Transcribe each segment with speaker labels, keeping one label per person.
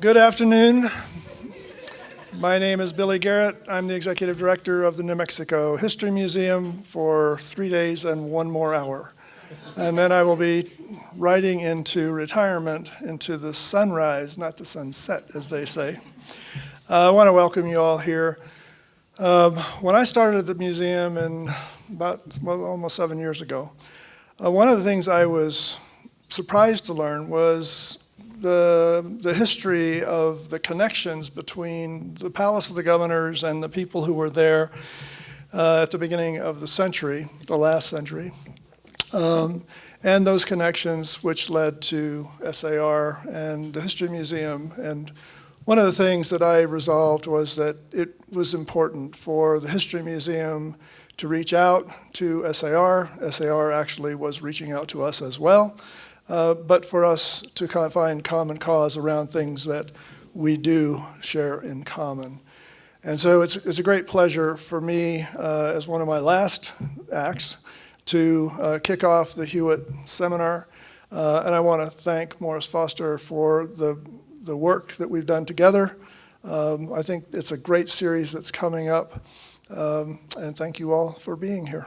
Speaker 1: Good afternoon. My name is Billy Garrett. I'm the Executive Director of the New Mexico History Museum for 3 days and 1 more hour. And then I will be riding into retirement, into the sunrise, not the sunset, as they say. I want to welcome you all here. When I started at the museum in almost 7 years ago, one of the things I was surprised to learn was the history of the connections between the Palace of the Governors and the people who were there at the beginning of the century, the last century, and those connections which led to SAR and the History Museum. And one of the things that I resolved was that it was important for the History Museum to reach out to SAR. SAR actually was reaching out to us as well. But for us to find common cause around things that we do share in common. And so it's a great pleasure for me, as one of my last acts, to kick off the Hewett Seminar. And I want to thank Morris Foster for the work that we've done together. I think it's a great series that's coming up. And thank you all for being here.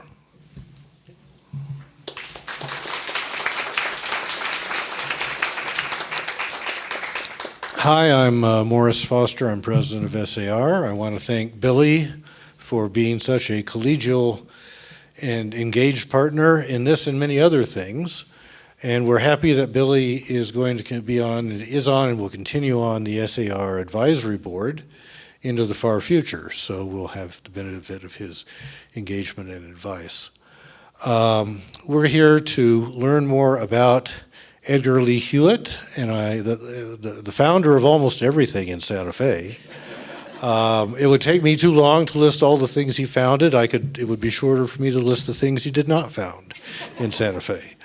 Speaker 2: Hi, I'm Morris Foster. I'm president of SAR. I want to thank Billy for being such a collegial and engaged partner in this and many other things. And we're happy that Billy is going to be on, and will continue on the SAR advisory board into the far future. So we'll have the benefit of his engagement and advice. We're here to learn more about Edgar Lee Hewett, and the founder of almost everything in Santa Fe. It would take me too long to list all the things he founded. It would be shorter for me to list the things he did not found in Santa Fe.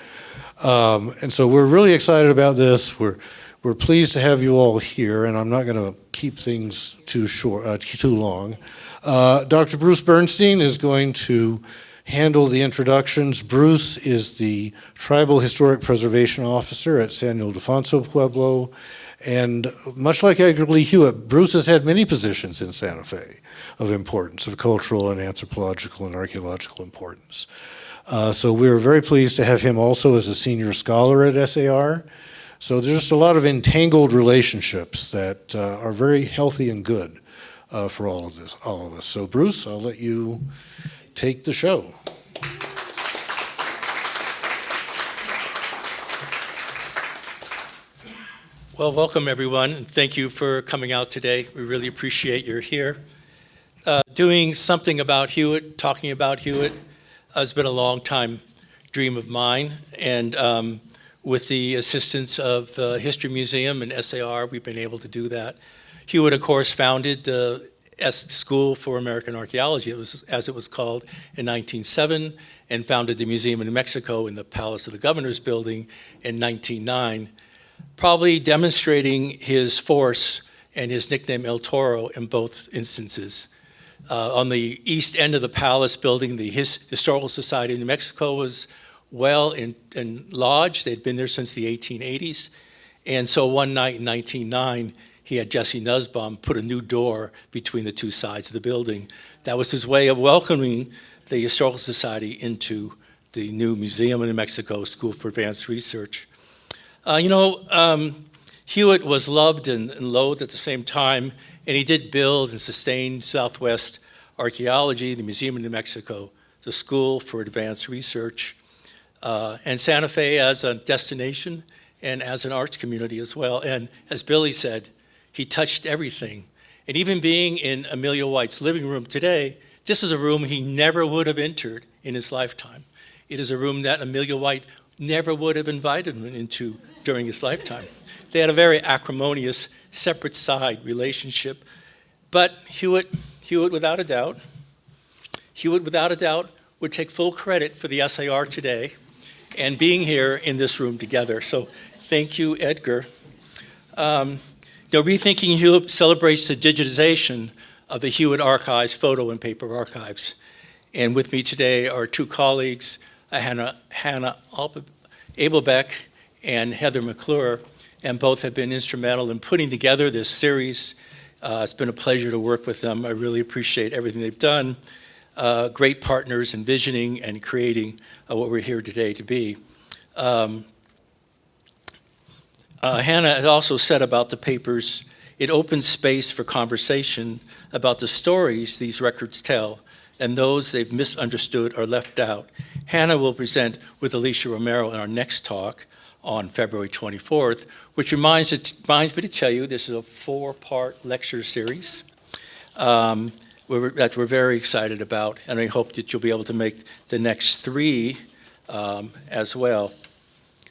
Speaker 2: And so we're really excited about this. We're pleased to have you all here, and I'm not going to keep things too long. Dr. Bruce Bernstein is going to handle the introductions. Bruce is the Tribal Historic Preservation Officer at San Ildefonso Pueblo, and much like Edgar Lee Hewett, Bruce has had many positions in Santa Fe of importance, of cultural and anthropological and archaeological importance. So we're very pleased to have him also as a senior scholar at SAR. So there's just a lot of entangled relationships that are very healthy and good for all of us. So Bruce, I'll let you take the show.
Speaker 3: Well, welcome everyone, and thank you for coming out today. We really appreciate you're here. Doing something about Hewett, talking about Hewett, has been a long time dream of mine, and with the assistance of the History Museum and SAR, we've been able to do that. Hewett, of course, founded the School for American Archaeology, as it was called, in 1907, and founded the Museum of New Mexico in the Palace of the Governors building in 1909, probably demonstrating his force and his nickname El Toro in both instances. On the east end of the palace building, the Historical Society of New Mexico was well lodged. They'd been there since the 1880s. And so one night in 1909, he had Jesse Nussbaum put a new door between the two sides of the building. That was his way of welcoming the Historical Society into the new Museum of New Mexico School for Advanced Research. Hewett was loved and loathed at the same time, and he did build and sustain Southwest Archaeology, the Museum of New Mexico, the School for Advanced Research, and Santa Fe as a destination and as an arts community as well. And as Billy said, he touched everything. And even being in Amelia White's living room today, this is a room he never would have entered in his lifetime. It is a room that Amelia White never would have invited him into during his lifetime. They had a very acrimonious, separate side relationship. But Hewett without a doubt would take full credit for the SAR today and being here in this room together. So thank you, Edgar. Rethinking Hewett celebrates the digitization of the Hewett Archives, photo and paper archives. And with me today are two colleagues, Hannah Abelbeck and Heather McClurg. and both have been instrumental in putting together this series. It's been a pleasure to work with them. I really appreciate everything they've done. Great partners in visioning and creating what we're here today to be. Hannah had also said about the papers, it opens space for conversation about the stories these records tell and those they've misunderstood or left out. Hannah will present with Alicia Romero in our next talk on February 24th, which reminds me to tell you this is a 4-part lecture series that we're very excited about, and I hope that you'll be able to make the next 3 as well.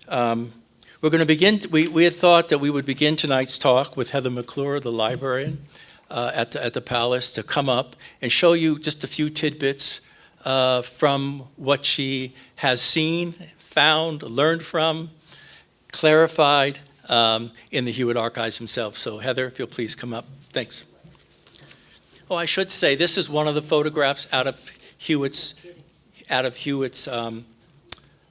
Speaker 3: We're going to begin, we had thought that we would begin tonight's talk with Heather McClurg, the librarian at the Palace, to come up and show you just a few tidbits from what she has seen, found, learned from, clarified in the Hewett archives himself. So Heather, if you'll please come up. Thanks. Oh, I should say, this is one of the photographs out of Hewett's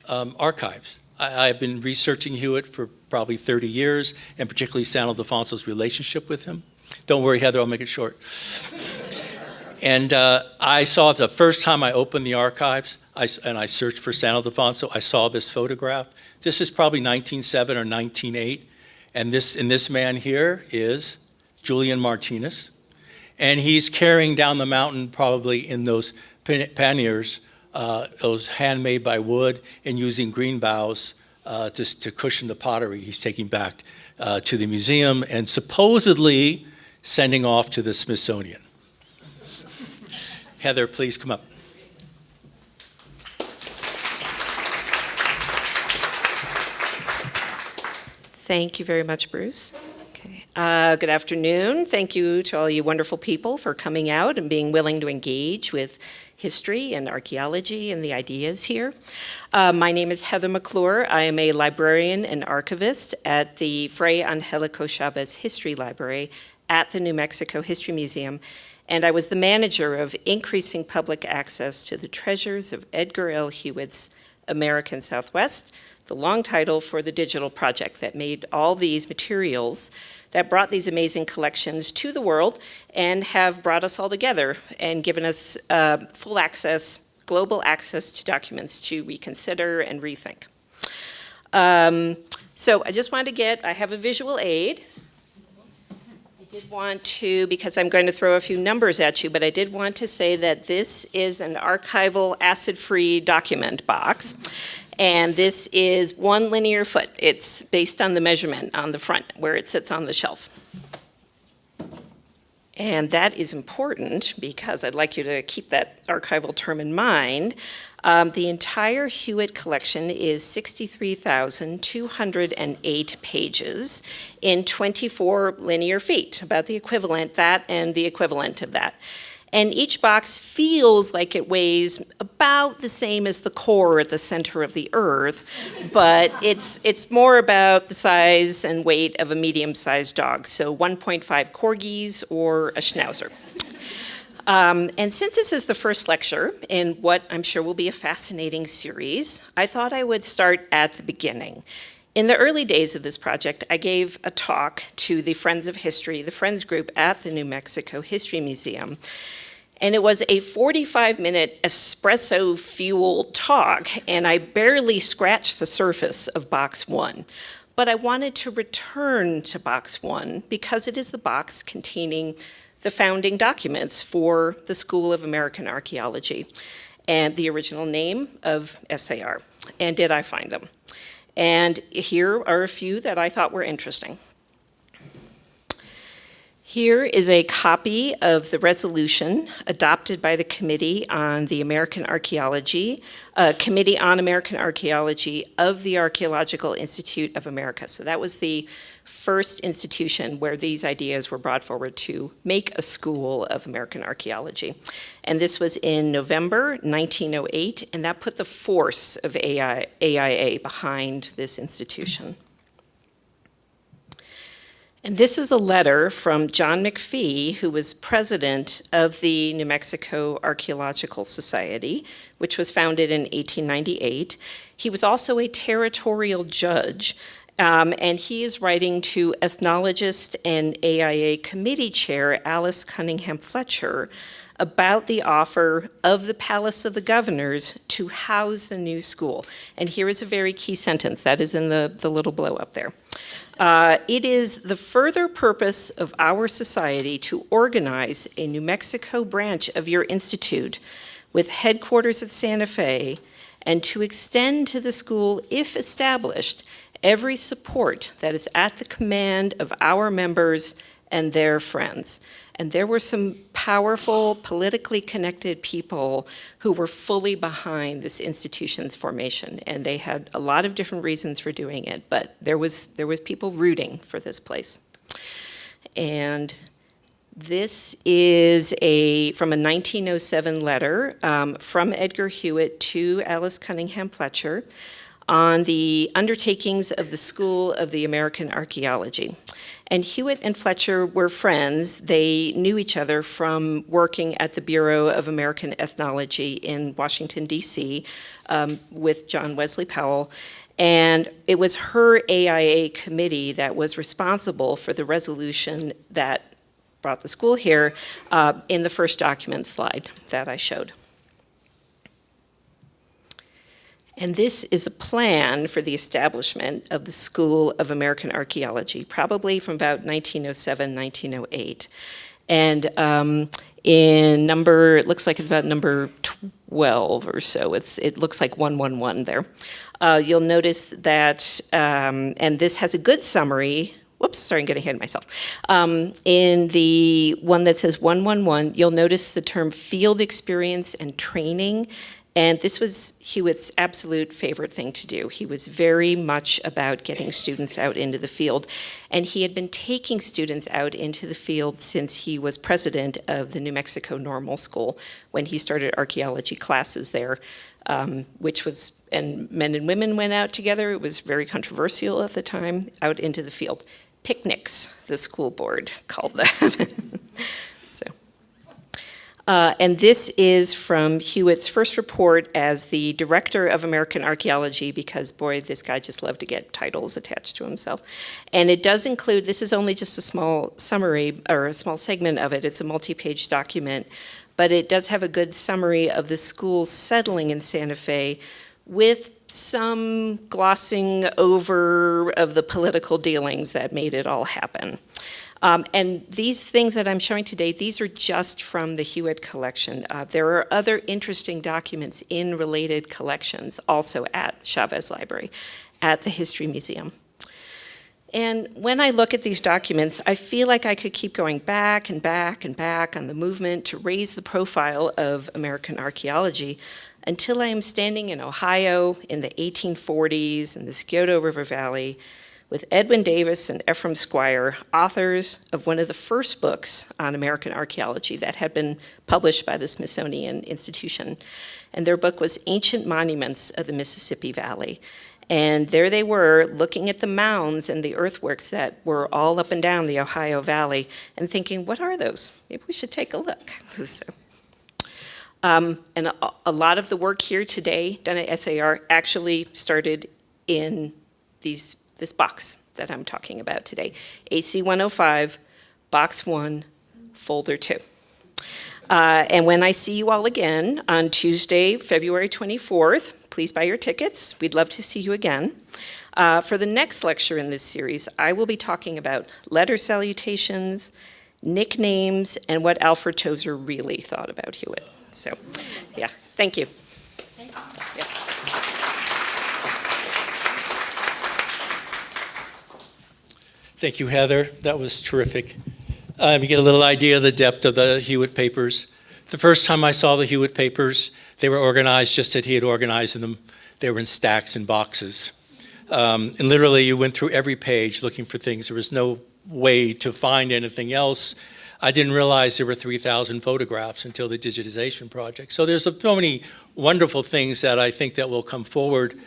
Speaker 3: archives. I've been researching Hewett for probably 30 years, and particularly San Ildefonso's relationship with him. Don't worry, Heather, I'll make it short. And I saw the first time I opened the archives, and I searched for San Ildefonso, I saw this photograph. This is probably 1907 or 1908, and this man here is Julian Martinez, and he's carrying down the mountain probably in those panniers, those handmade by wood and using green boughs to cushion the pottery he's taking back to the museum and supposedly sending off to the Smithsonian. Heather, please come up.
Speaker 4: Thank you very much, Bruce. Okay. Good afternoon. Thank you to all you wonderful people for coming out and being willing to engage with history and archaeology and the ideas here. My name is Heather McClurg. I am a librarian and archivist at the Fray Angelico Chavez History Library at the New Mexico History Museum, and I was the manager of increasing public access to the treasures of Edgar Lee Hewett's American Southwest, the long title for the digital project that made all these materials that brought these amazing collections to the world and have brought us all together and given us full access, global access to documents to reconsider and rethink. So I just wanted to I have a visual aid. I did want to, because I'm going to throw a few numbers at you, but I did want to say that this is an archival acid-free document box. And this is 1 linear foot. It's based on the measurement on the front where it sits on the shelf. And that is important because I'd like you to keep that archival term in mind. The entire Hewett collection is 63,208 pages in 24 linear feet, about the equivalent, that and the equivalent of that. And each box feels like it weighs about the same as the core at the center of the Earth, but it's more about the size and weight of a medium-sized dog, so 1.5 corgis or a schnauzer. And since this is the first lecture in what I'm sure will be a fascinating series, I thought I would start at the beginning. In the early days of this project, I gave a talk to the Friends of History, the Friends group at the New Mexico History Museum. And it was a 45-minute espresso-fueled talk, and I barely scratched the surface of box 1. But I wanted to return to box 1 because it is the box containing the founding documents for the School of American Archaeology and the original name of SAR. And did I find them? And here are a few that I thought were interesting. Here is a copy of the resolution adopted by the Committee on the American Archaeology, Committee on American Archaeology of the Archaeological Institute of America. So that was the first institution where these ideas were brought forward to make a school of American archaeology. And this was in November 1908, and that put the force of AIA behind this institution. And this is a letter from John McPhee, who was president of the New Mexico Archaeological Society, which was founded in 1898. He was also a territorial judge And he is writing to ethnologist and AIA committee chair Alice Cunningham Fletcher about the offer of the Palace of the Governors to house the new school. And here is a very key sentence that is in the little blow up there. It is the further purpose of our society to organize a New Mexico branch of your institute with headquarters at Santa Fe, and to extend to the school, if established, every support that is at the command of our members and their friends. And there were some powerful, politically connected people who were fully behind this institution's formation. And they had a lot of different reasons for doing it, but there was people rooting for this place. And this is from a 1907 letter from Edgar Hewett to Alice Cunningham Fletcher on the undertakings of the School of the American Archaeology. And Hewett and Fletcher were friends. They knew each other from working at the Bureau of American Ethnology in Washington, D.C. With John Wesley Powell. And it was her AIA committee that was responsible for the resolution that brought the school here in the first document slide that I showed. And this is a plan for the establishment of the School of American Archaeology, probably from about 1907, 1908. And it looks like it's about number 12 or so. It looks like 111 there. You'll notice that, and this has a good summary. Whoops, sorry, I'm getting ahead of myself. In the one that says 111, you'll notice the term field experience and training. And this was Hewett's absolute favorite thing to do. He was very much about getting students out into the field. And he had been taking students out into the field since he was president of the New Mexico Normal School, when he started archaeology classes there, and men and women went out together. It was very controversial at the time, out into the field. Picnics, the school board called them. And this is from Hewett's first report as the director of American Archaeology, because boy, this guy just loved to get titles attached to himself. And it does include, this is only just a small summary, or a small segment of it, it's a multi-page document, but it does have a good summary of the school settling in Santa Fe with some glossing over of the political dealings that made it all happen. And these things that I'm showing today, these are just from the Hewett collection. There are other interesting documents in related collections, also at Chavez Library, at the History Museum. And when I look at these documents, I feel like I could keep going back and back and back on the movement to raise the profile of American archaeology until I am standing in Ohio in the 1840s in the Scioto River Valley with Edwin Davis and Ephraim Squire, authors of one of the first books on American archaeology that had been published by the Smithsonian Institution. And their book was Ancient Monuments of the Mississippi Valley. And there they were, looking at the mounds and the earthworks that were all up and down the Ohio Valley and thinking, what are those? Maybe we should take a look. And a lot of the work here today done at SAR actually started in this box that I'm talking about today. AC 105, Box 1, Folder 2. And when I see you all again on Tuesday, February 24th, please buy your tickets. We'd love to see you again. For the next lecture in this series, I will be talking about letter salutations, nicknames, and what Alfred Tozer really thought about Hewett. So, yeah, thank you. Yeah.
Speaker 3: Thank you, Heather. That was terrific. You get a little idea of the depth of the Hewett papers. The first time I saw the Hewett papers, they were organized just as he had organized them. They were in stacks and boxes. And literally, you went through every page looking for things. There was no way to find anything else. I didn't realize there were 3,000 photographs until the digitization project. So there's so many wonderful things that I think that will come forward.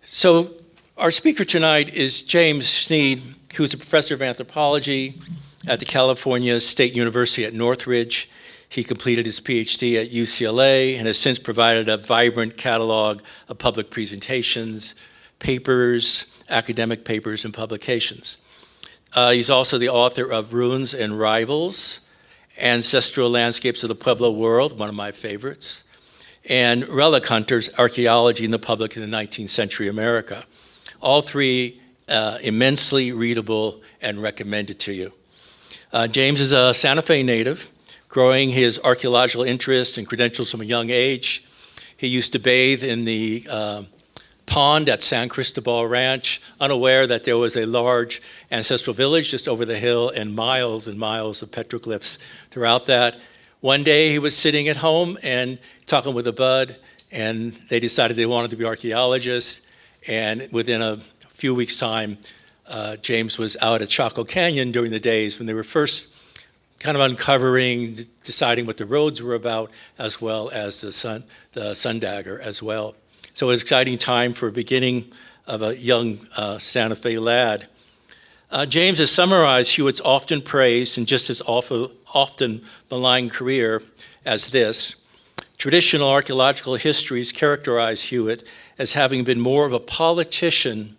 Speaker 3: So our speaker tonight is James Snead, who's a professor of anthropology at the California State University at Northridge. He completed his PhD at UCLA and has since provided a vibrant catalog of public presentations, papers, academic papers, and publications. He's also the author of Ruins and Rivals, Ancestral Landscapes of the Pueblo World, one of my favorites, and Relic Hunters, Archaeology in the Public in the 19th Century America. All three immensely readable and recommended to you. James is a Santa Fe native, growing his archaeological interests and credentials from a young age. He used to bathe in the pond at San Cristobal Ranch, unaware that there was a large ancestral village just over the hill and miles of petroglyphs throughout that. One day he was sitting at home and talking with a bud, and they decided they wanted to be archaeologists, and within a few weeks' time, James was out at Chaco Canyon during the days when they were first kind of uncovering, deciding what the roads were about, as well as the Sundagger as well. So it was an exciting time for beginning of a young Santa Fe lad. James has summarized Hewett's often praised and just as often maligned career as this. Traditional archaeological histories characterize Hewett as having been more of a politician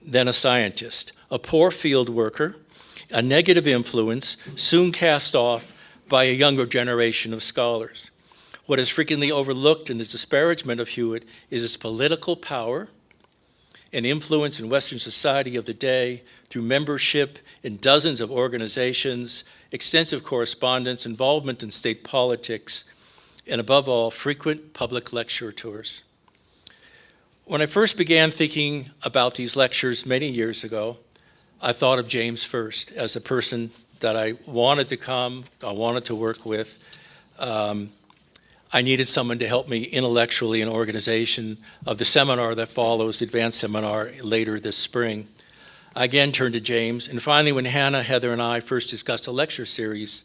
Speaker 3: than a scientist, a poor field worker, a negative influence, soon cast off by a younger generation of scholars. What is frequently overlooked in the disparagement of Hewett is his political power and influence in Western society of the day through membership in dozens of organizations, extensive correspondence, involvement in state politics, and above all, frequent public lecture tours. When I first began thinking about these lectures many years ago, I thought of James first as a person that I wanted to come, I wanted to work with. I needed someone to help me intellectually in organization of the seminar that follows, the advanced seminar later this spring. I again turned to James, and finally when Hannah, Heather, and I first discussed a lecture series,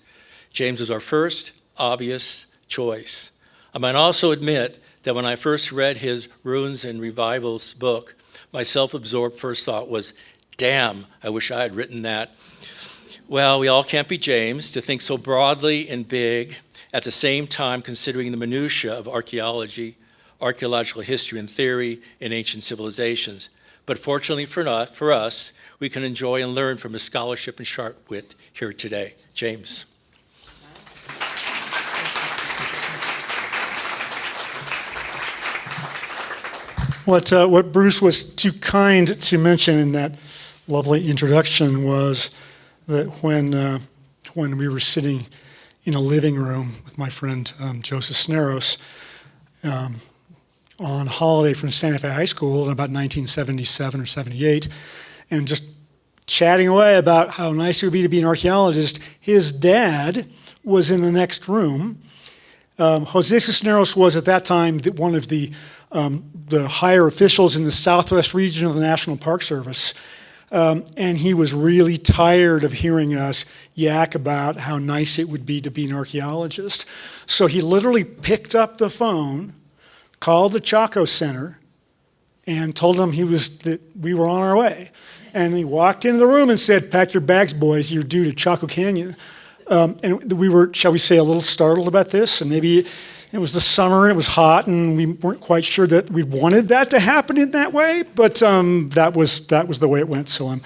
Speaker 3: James was our first obvious choice. I might also admit that when I first read his Ruins and Revivals book, my self-absorbed first thought was, damn, I wish I had written that. Well, we all can't be James to think so broadly and big, at the same time considering the minutiae of archaeology, archaeological history and theory in ancient civilizations. But fortunately for us, we can enjoy and learn from his scholarship and sharp wit here today. James.
Speaker 5: What Bruce was too kind to mention in that lovely introduction was that when we were sitting in a living room with my friend Joseph Sneros on holiday from Santa Fe High School in about 1977 or 78, and just chatting away about how nice it would be to be an archaeologist, his dad was in the next room. Jose Cisneros was at that time one of the higher officials in the Southwest region of the National Park Service. And he was really tired of hearing us yak about how nice it would be to be an archaeologist. So he literally picked up the phone, called the Chaco Center, and told them that we were on our way. And he walked into the room and said, "Pack your bags, boys, you're due to Chaco Canyon." And we were, shall we say, a little startled about this, and maybe it was the summer, it was hot, and we weren't quite sure that we wanted that to happen in that way, but that was the way it went. So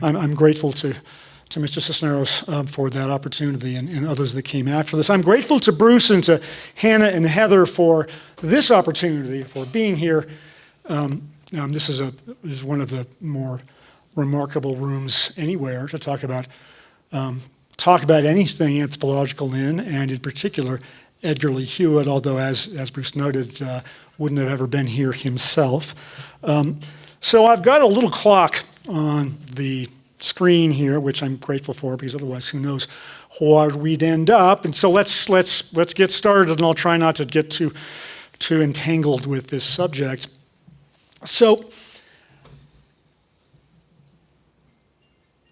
Speaker 5: I'm grateful to Mr. Cisneros for that opportunity and others that came after this. I'm grateful to Bruce and to Hannah and Heather for this opportunity, for being here. This is one of the more remarkable rooms anywhere to talk about anything anthropological in, and in particular Edgar Lee Hewett, although as Bruce noted, wouldn't have ever been here himself. So I've got a little clock on the screen here, which I'm grateful for, because otherwise who knows where we'd end up. And so let's get started, and I'll try not to get too entangled with this subject. So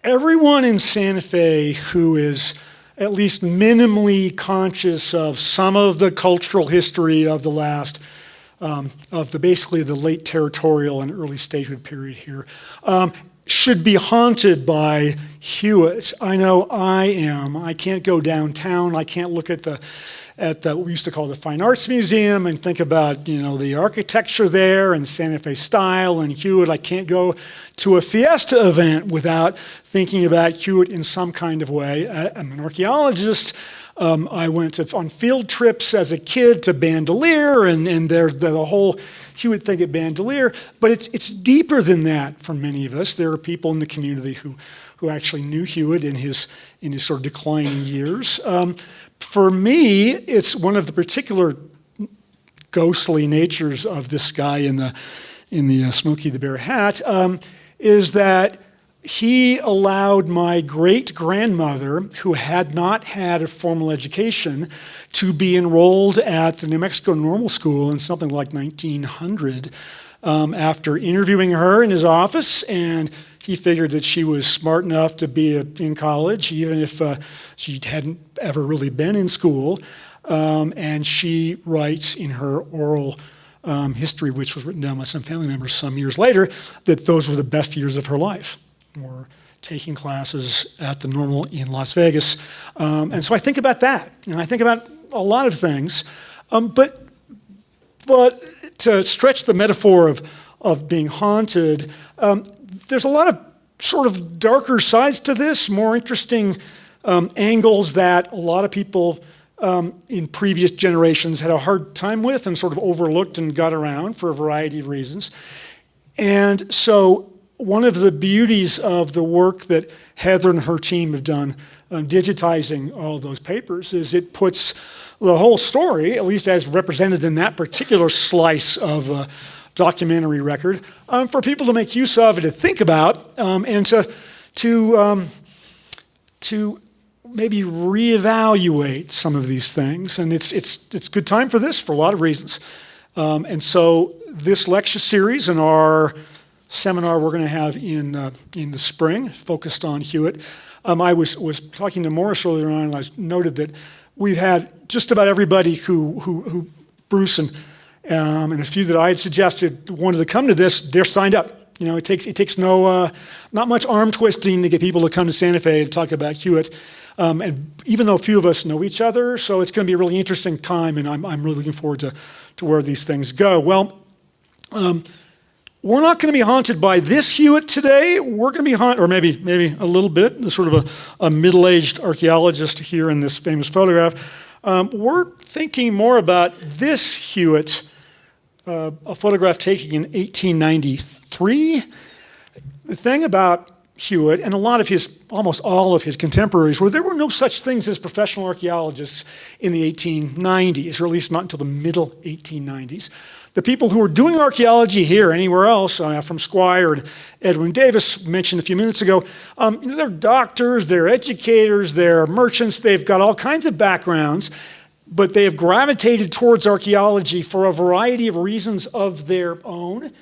Speaker 5: everyone in Santa Fe who is at least minimally conscious of some of the cultural history of the last, basically the late territorial and early statehood period here, should be haunted by Hewett. I know I am. I can't go downtown. I can't look at the at what we used to call the Fine Arts Museum and think about, the architecture there and Santa Fe style and Hewett. I can't go to a Fiesta event without thinking about Hewett in some kind of way. I'm an archaeologist. I went on field trips as a kid to Bandelier, and there's the whole Hewett thing at Bandelier. But it's deeper than that for many of us. There are people in the community who actually knew Hewett in his sort of declining years. For me, it's one of the particular ghostly natures of this guy in the Smokey the Bear hat, is that he allowed my great-grandmother, who had not had a formal education, to be enrolled at the New Mexico Normal School in something like 1900 after interviewing her in his office, and he figured that she was smart enough to be in college, even if she hadn't ever really been in school. And she writes in her oral history, which was written down by some family members some years later, that those were the best years of her life, or taking classes at the Normal in Las Vegas. And so I think about that, and I think about a lot of things. But to stretch the metaphor of being haunted, there's a lot of sort of darker sides to this, more interesting angles that a lot of people in previous generations had a hard time with and sort of overlooked and got around for a variety of reasons. And so one of the beauties of the work that Heather and her team have done digitizing all of those papers is it puts the whole story, at least as represented in that particular slice of documentary record, for people to make use of and to think about, and to maybe reevaluate some of these things. And it's good time for this for a lot of reasons. And so this lecture series and our seminar we're going to have in the spring, focused on Hewett. I was talking to Morris earlier on, and I noted that we've had just about everybody who Bruce and a few that I had suggested wanted to come to this. They're signed up. It takes not much arm twisting to get people to come to Santa Fe and talk about Hewett. And even though a few of us know each other, so it's going to be a really interesting time, and I'm really looking forward to where these things go. Well, we're not going to be haunted by this Hewett today. We're going to be haunted, or maybe a little bit, sort of a middle-aged archaeologist here in this famous photograph. We're thinking more about this Hewett, a photograph taken in 1893. The thing about Hewett and almost all of his contemporaries were there were no such things as professional archaeologists in the 1890s, or at least not until the middle 1890s. The people who were doing archaeology here, anywhere else, from Squire and Edwin Davis, mentioned a few minutes ago, they're doctors, they're educators, they're merchants, they've got all kinds of backgrounds, but they have gravitated towards archaeology for a variety of reasons of their own.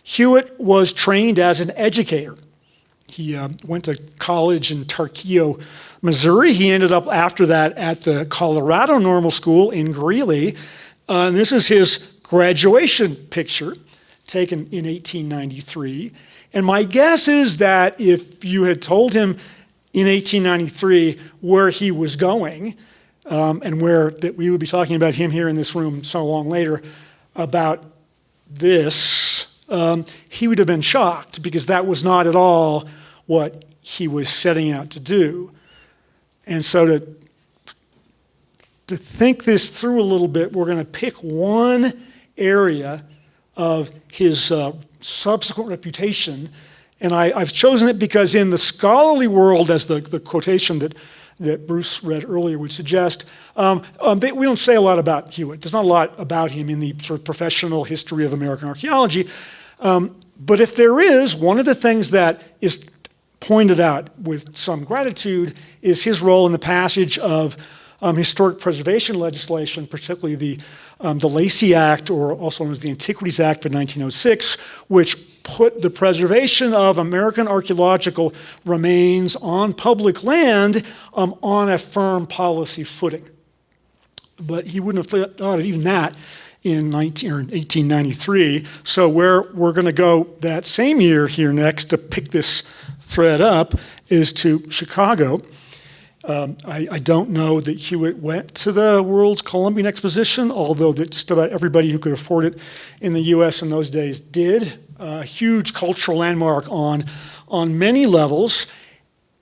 Speaker 5: Hewett was trained as an educator. He went to college in Tarkio, Missouri. He ended up after that at the Colorado Normal School in Greeley. And this is his graduation picture taken in 1893. And my guess is that if you had told him in 1893 where he was going, and that we would be talking about him here in this room so long later about this, he would have been shocked, because that was not at all what he was setting out to do. And so to think this through a little bit, we're going to pick one area of his subsequent reputation, and I've chosen it because in the scholarly world, as the quotation that Bruce read earlier would suggest, we don't say a lot about Hewett. There's not a lot about him in the sort of professional history of American archaeology. But if there is, one of the things that is pointed out with some gratitude is his role in the passage of historic preservation legislation, particularly the Lacey Act, or also known as the Antiquities Act of 1906, which put the preservation of American archaeological remains on public land on a firm policy footing. But he wouldn't have thought of even that in 1893. So where we're going to go that same year here next to pick this thread up is to Chicago. I don't know that Hewett went to the World's Columbian Exposition, although that just about everybody who could afford it in the U.S. in those days did. A huge cultural landmark on many levels,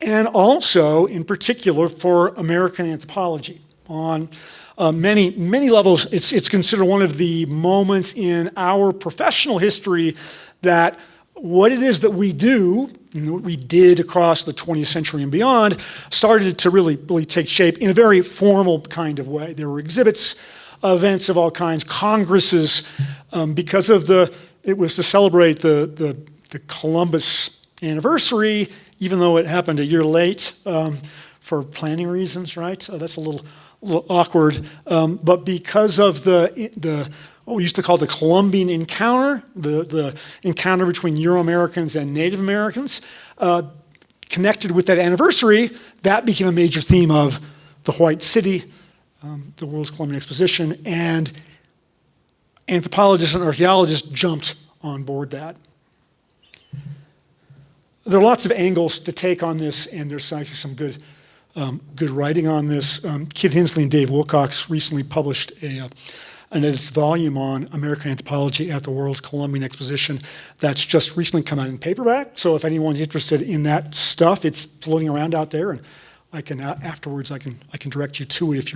Speaker 5: and also in particular for American anthropology. On many levels, it's considered one of the moments in our professional history that what it is that we do, what we did across the 20th century and beyond, started to really take shape in a very formal kind of way. There were exhibits, events of all kinds, congresses, because of it was to celebrate the Columbus anniversary, even though it happened a year late for planning reasons, right? That's a little awkward, but because of what we used to call the Columbian encounter, the encounter between Euro-Americans and Native Americans, connected with that anniversary, that became a major theme of the White City, the World's Columbian Exposition, and anthropologists and archaeologists jumped on board that. There are lots of angles to take on this, and there's actually some good writing on this. Kit Hensley and Dave Wilcox recently published an edited volume on American anthropology at the World's Columbian Exposition that's just recently come out in paperback. So if anyone's interested in that stuff, it's floating around out there, and afterwards I can direct you to it if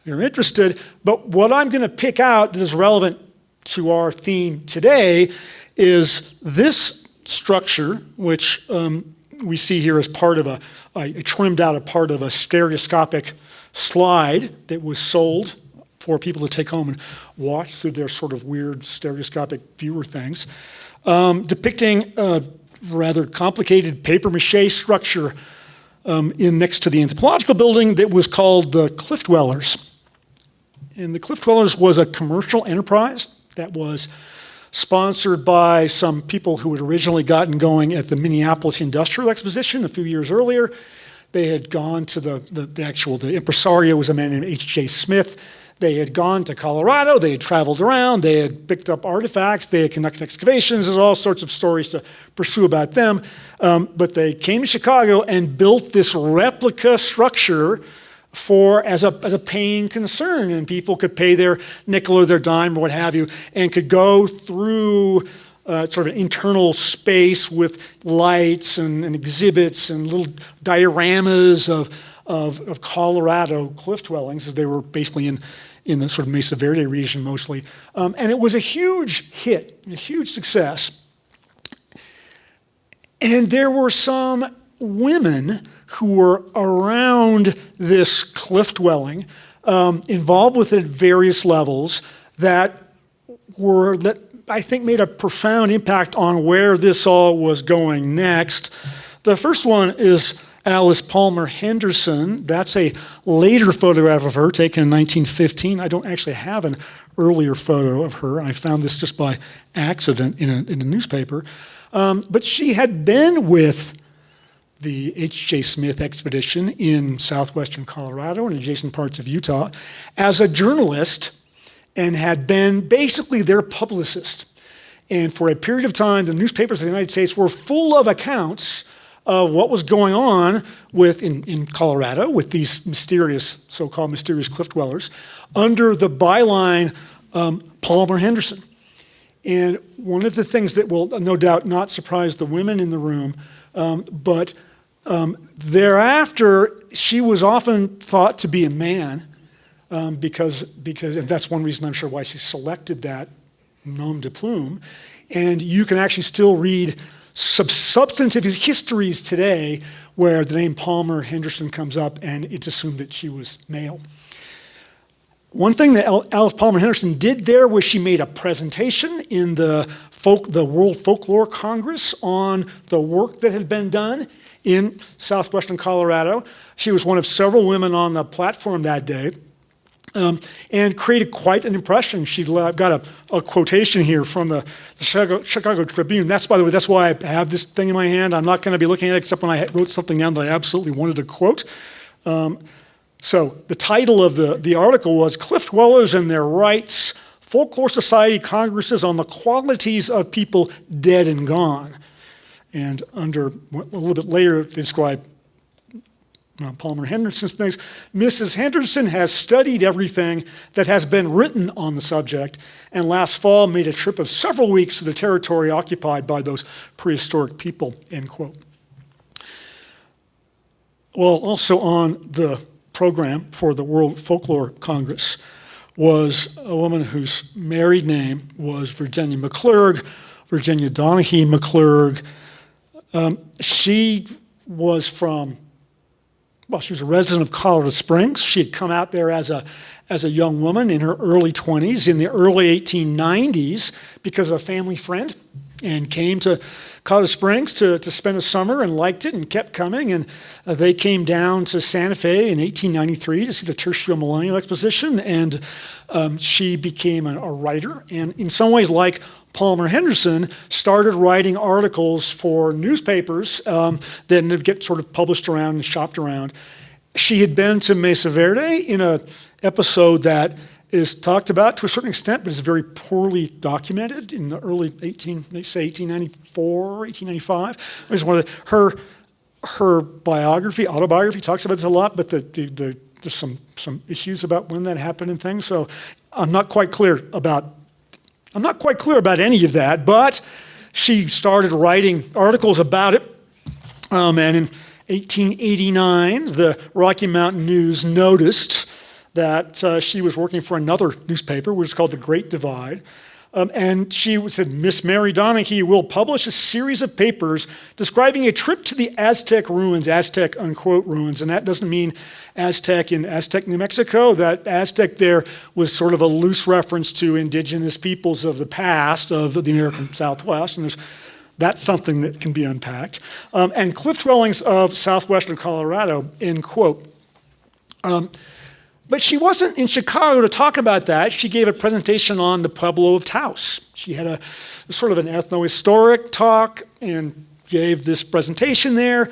Speaker 5: you're interested. But what I'm going to pick out that is relevant to our theme today is this structure, which we see here as part of I trimmed out a part of a stereoscopic slide that was sold for people to take home and watch through their sort of weird stereoscopic viewer things, depicting a rather complicated papier-mâché structure next to the Anthropological building that was called the Cliff Dwellers. And the Cliff Dwellers was a commercial enterprise that was sponsored by some people who had originally gotten going at the Minneapolis Industrial Exposition a few years earlier. They had gone to the impresario was a man named H.J. Smith. They had gone to Colorado, they had traveled around, they had picked up artifacts, they had conducted excavations. There's all sorts of stories to pursue about them. But they came to Chicago and built this replica structure as a paying concern, and people could pay their nickel or their dime or what have you, and could go through sort of an internal space with lights and exhibits and little dioramas of Colorado cliff dwellings, as they were basically in the sort of Mesa Verde region mostly. And it was a huge hit, a huge success. And there were some women who were around this cliff dwelling, involved with it at various levels, that I think made a profound impact on where this all was going next. The first one is Alice Palmer Henderson. That's a later photograph of her taken in 1915. I don't actually have an earlier photo of her. I found this just by accident in a newspaper. But she had been with the H.J. Smith expedition in southwestern Colorado and adjacent parts of Utah as a journalist, and had been basically their publicist. And for a period of time, the newspapers of the United States were full of accounts of what was going on in Colorado with these so-called mysterious cliff dwellers, under the byline Palmer Henderson. And one of the things that will no doubt not surprise the women in the room, but thereafter she was often thought to be a man, because and that's one reason I'm sure why she selected that nom de plume. And you can actually still read substantive histories today where the name Palmer Henderson comes up and it's assumed that she was male. One thing that Alice Palmer Henderson did there was she made a presentation in the World Folklore Congress on the work that had been done in southwestern Colorado. She was one of several women on the platform that day, and created quite an impression. I've got a quotation here from the Chicago Tribune. By the way, that's why I have this thing in my hand. I'm not going to be looking at it except when I wrote something down that I absolutely wanted to quote. So the title of the article was "Cliff Dwellers and Their Rights, Folklore Society Congresses on the Qualities of People Dead and Gone." And a little bit later, they describe Palmer Henderson's things. Mrs. Henderson has studied everything that has been written on the subject, and last fall made a trip of several weeks to the territory occupied by those prehistoric people, end quote. Well, also on the program for the World Folklore Congress was a woman whose married name was Virginia McClurg, Virginia Donahue McClurg. She was she was a resident of Colorado Springs. She had come out there as a young woman in her early 20s, in the early 1890s, because of a family friend, and came to Colorado Springs to spend a summer and liked it and kept coming. And they came down to Santa Fe in 1893 to see the Tertio Millennial Exposition, and she became a writer. And in some ways, like Palmer Henderson, started writing articles for newspapers that would get sort of published around and shopped around. She had been to Mesa Verde in an episode that is talked about to a certain extent, but is very poorly documented in the early 1894, 1895. It was one of her autobiography talks about this a lot, but there's some issues about when that happened and things. So I'm not quite clear about any of that, but she started writing articles about it. And in 1889, the Rocky Mountain News noticed that she was working for another newspaper, which is called The Great Divide. And she said, Miss Mary Donahue will publish a series of papers describing a trip to the Aztec ruins, Aztec unquote ruins. And that doesn't mean Aztec in Aztec, New Mexico. That Aztec there was sort of a loose reference to indigenous peoples of the past of the American Southwest. And that's something that can be unpacked. And cliff dwellings of southwestern Colorado, end quote. But she wasn't in Chicago to talk about that. She gave a presentation on the Pueblo of Taos. She had a sort of an ethnohistoric talk and gave this presentation there.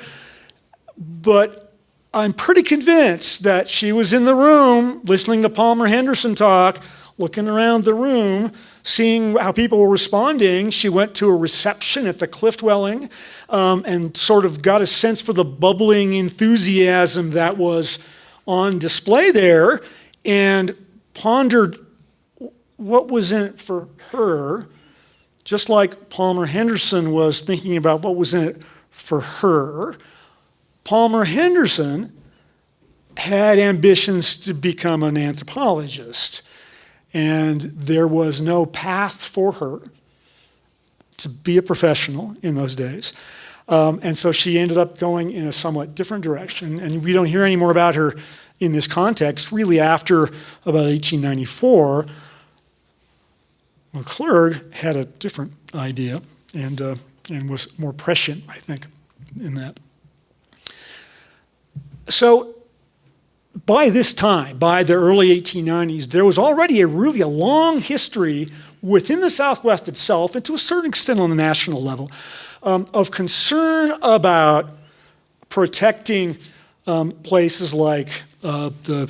Speaker 5: But I'm pretty convinced that she was in the room listening to Palmer Henderson talk, looking around the room, seeing how people were responding. She went to a reception at the cliff dwelling and sort of got a sense for the bubbling enthusiasm that was on display there, and pondered what was in it for her, just like Palmer Henderson was thinking about what was in it for her. Palmer Henderson had ambitions to become an anthropologist, and there was no path for her to be a professional in those days. And so she ended up going in a somewhat different direction, and we don't hear any more about her in this context. Really, after about 1894, McClurg had a different idea and was more prescient, I think, in that. So by this time, by the early 1890s, there was already a long history within the Southwest itself, and to a certain extent on the national level, of concern about protecting places like the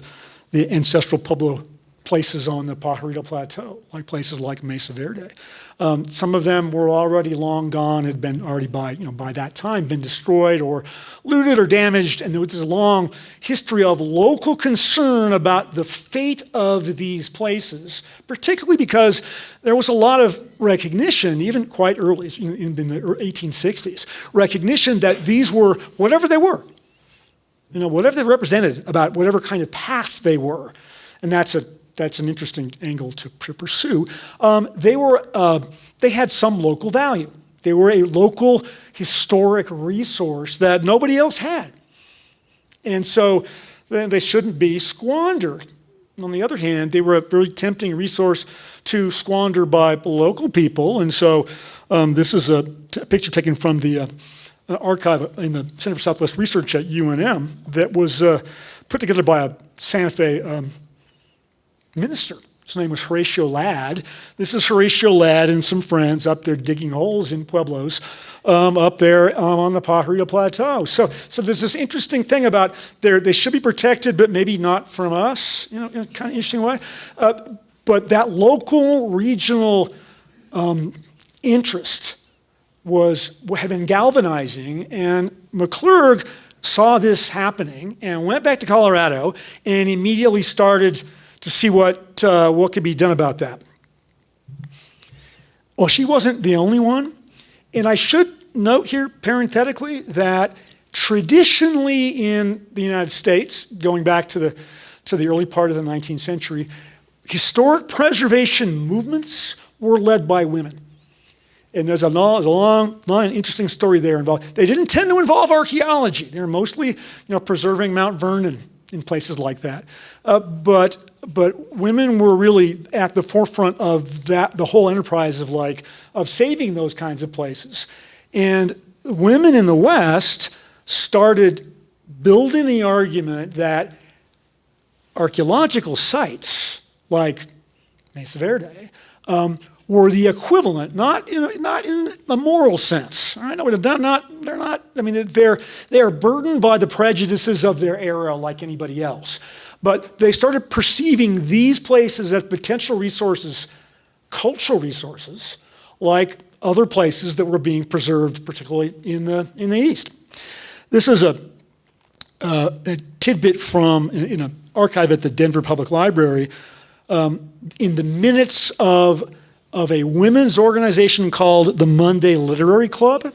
Speaker 5: ancestral Pueblo places on the Pajarito Plateau, like places like Mesa Verde. Some of them were already long gone, had been already by that time been destroyed or looted or damaged, and there was this long history of local concern about the fate of these places, particularly because there was a lot of recognition, even quite early, in the 1860s, recognition that these were, whatever they were, whatever they represented about whatever kind of past they were, and that's an interesting angle to pursue. They had some local value. They were a local historic resource that nobody else had. And so they shouldn't be squandered. On the other hand, they were a very tempting resource to squander by local people. And so this is a picture taken from the archive in the Center for Southwest Research at UNM that was put together by a Santa Fe minister. His name was Horatio Ladd. This is Horatio Ladd and some friends up there digging holes in pueblos up there on the Pajarito Plateau. So there's this interesting thing about they should be protected, but maybe not from us, in a kind of interesting way. But that local, regional interest had been galvanizing, and McClurg saw this happening and went back to Colorado and immediately started to see what could be done about that. Well, she wasn't the only one. And I should note here parenthetically that traditionally in the United States, going back to the early part of the 19th century, historic preservation movements were led by women. And there's a long, interesting story there involved. They didn't tend to involve archaeology. They were mostly, preserving Mount Vernon in places like that. But women were really at the forefront of the whole enterprise of saving those kinds of places. And women in the West started building the argument that archaeological sites like Mesa Verde were the equivalent, not in a moral sense. All right, they're not. I mean, they are burdened by the prejudices of their era, like anybody else. But they started perceiving these places as potential resources, cultural resources, like other places that were being preserved, particularly in the East. This is a tidbit from an archive at the Denver Public Library. In the minutes of a women's organization called the Monday Literary Club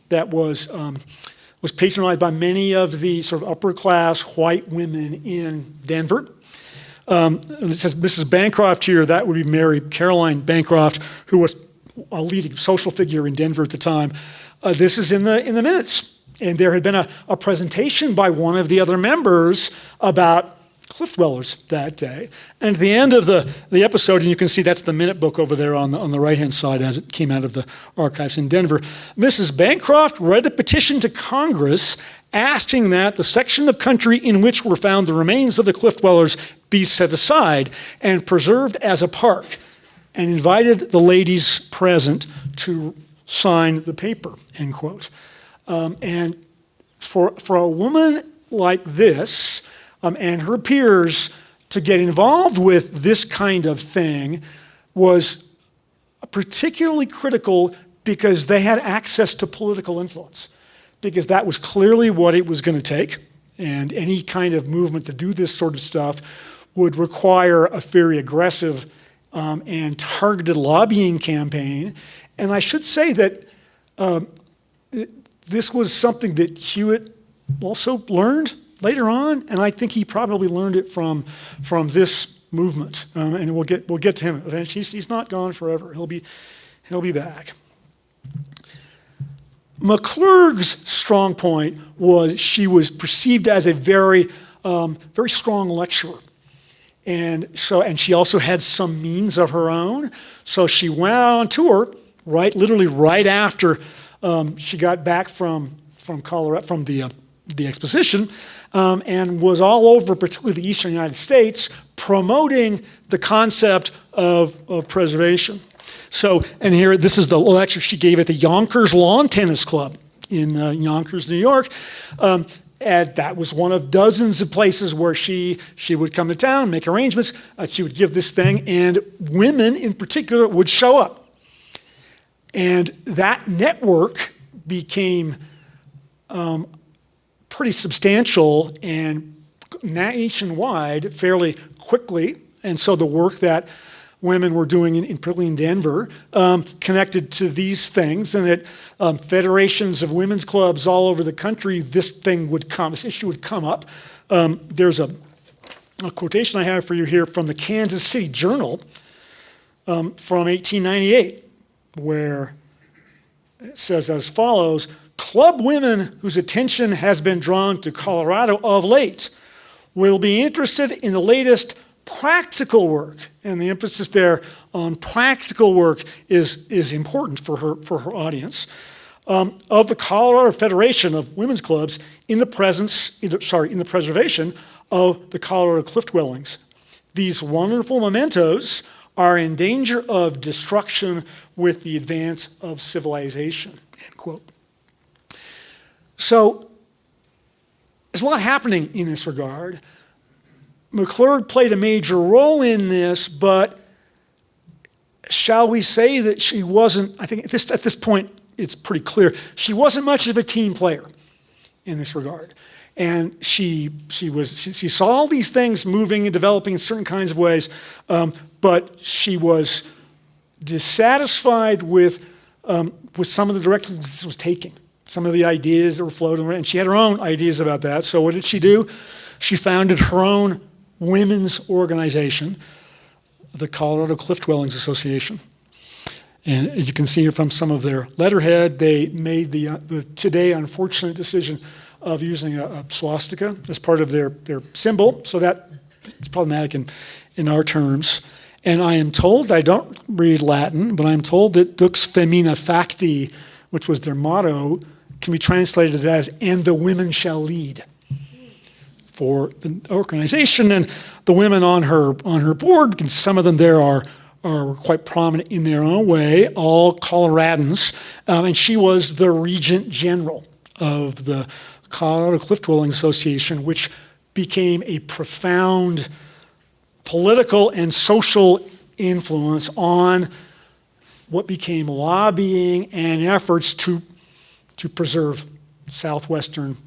Speaker 5: that was patronized by many of the sort of upper class white women in Denver. And it says Mrs. Bancroft here, that would be Mary Caroline Bancroft, who was a leading social figure in Denver at the time. This is in the minutes. And there had been a presentation by one of the other members about cliff dwellers that day. And at the end of the episode, and you can see that's the minute book over there on the right-hand side as it came out of the archives in Denver, Mrs. Bancroft read a petition to Congress asking that the section of country in which were found the remains of the cliff dwellers be set aside and preserved as a park, and invited the ladies present to sign the paper, end quote. And for a woman like this, and her peers to get involved with this kind of thing was particularly critical because they had access to political influence, because that was clearly what it was going to take. And any kind of movement to do this sort of stuff would require a very aggressive and targeted lobbying campaign. And I should say that this was something that Hewett also learned later on, and I think he probably learned it from this movement. And we'll get to him eventually. He's not gone forever. He'll be back. McClurg's strong point was she was perceived as a very strong lecturer. And she also had some means of her own. So she went out on tour, literally right after she got back from Colorado, from the exposition, and was all over, particularly the eastern United States, promoting the concept of preservation. So, and here, this is the lecture she gave at the Yonkers Lawn Tennis Club in Yonkers, New York. And that was one of dozens of places where she would come to town, make arrangements. She would give this thing, and women in particular would show up. And that network became pretty substantial and nationwide fairly quickly. And so the work that women were doing, particularly in Denver, connected to these things. And at federations of women's clubs all over the country, this issue would come up. There's a quotation I have for you here from the Kansas City Journal from 1898, where it says as follows: club women whose attention has been drawn to Colorado of late will be interested in the latest practical work, and the emphasis there on practical work is important for her audience, of the Colorado Federation of Women's Clubs in the preservation of the Colorado cliff dwellings. These wonderful mementos are in danger of destruction with the advance of civilization, end quote. So there's a lot happening in this regard. McClurg played a major role in this, but shall we say that she wasn't, I think at this point it's pretty clear, she wasn't much of a team player. in this regard. And she saw all these things moving and developing in certain kinds of ways, but she was dissatisfied with some of the directions this was taking, some of the ideas that were floating around, and she had her own ideas about that. So what did she do? She founded her own women's organization, the Colorado Cliff Dwellings Association. And as you can see here from some of their letterhead, they made the today unfortunate decision of using a swastika as part of their symbol. So that is problematic in our terms. And I am told, I don't read Latin, but I'm told that Dux Femina Facti, which was their motto, can be translated as, and the women shall lead, for the organization. And the women on her board, because some of them there are quite prominent in their own way, all Coloradans, and she was the regent general of the Colorado Cliff Dwelling Association, which became a profound political and social influence on what became lobbying and efforts to preserve Southwestern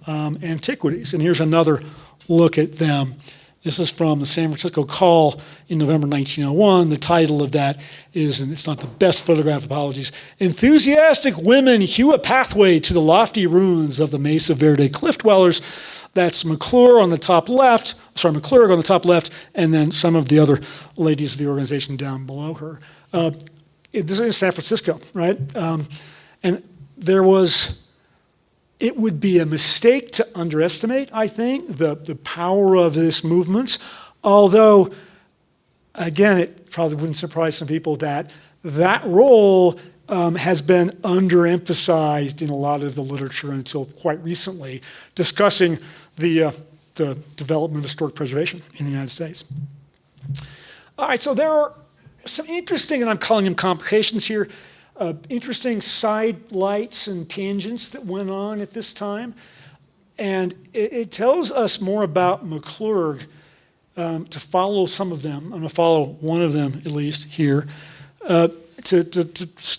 Speaker 5: antiquities. And here's another look at them. This is from the San Francisco Call in November 1901. The title of that is, and it's not the best photograph, apologies, Enthusiastic Women Hew a Pathway to the Lofty Ruins of the Mesa Verde Cliff Dwellers. That's McClurg on the top left, and then some of the other ladies of the organization down below her. This is San Francisco, right? And it would be a mistake to underestimate, I think, the power of this movement, although, again, it probably wouldn't surprise some people that role has been underemphasized in a lot of the literature until quite recently, discussing the development of historic preservation in the United States. All right, so there are some interesting, and I'm calling them complications here, interesting side lights and tangents that went on at this time. And it tells us more about McClurg, to follow some of them. I'm going to follow one of them, at least, here, to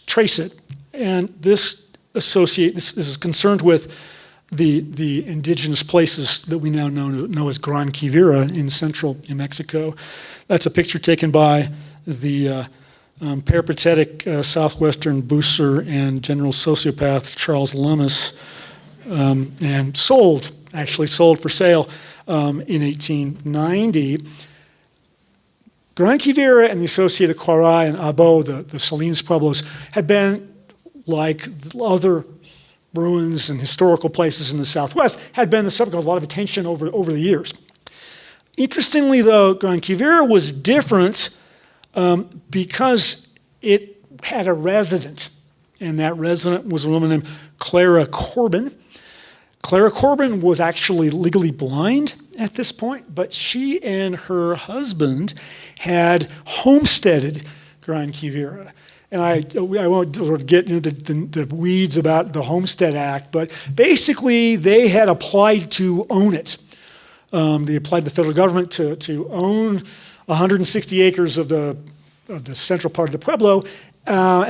Speaker 5: trace it. And this is concerned with the indigenous places that we now know as Gran Quivira in central New Mexico. That's a picture taken by the peripatetic Southwestern booster and general sociopath Charles Lummis, and sold for sale in 1890. Gran Quivira and the associated Quarai and Abo, the Salinas Pueblos, had been, like other ruins and historical places in the Southwest, had been the subject of a lot of attention over the years. Interestingly, though, Gran Quivira was different because it had a resident, and that resident was a woman named Clara Corbin. Clara Corbin was actually legally blind at this point, but she and her husband had homesteaded Gran Quivira. And I won't get into the weeds about the Homestead Act, but basically they had applied to own it. They applied to the federal government to own 160 acres of the central part of the Pueblo.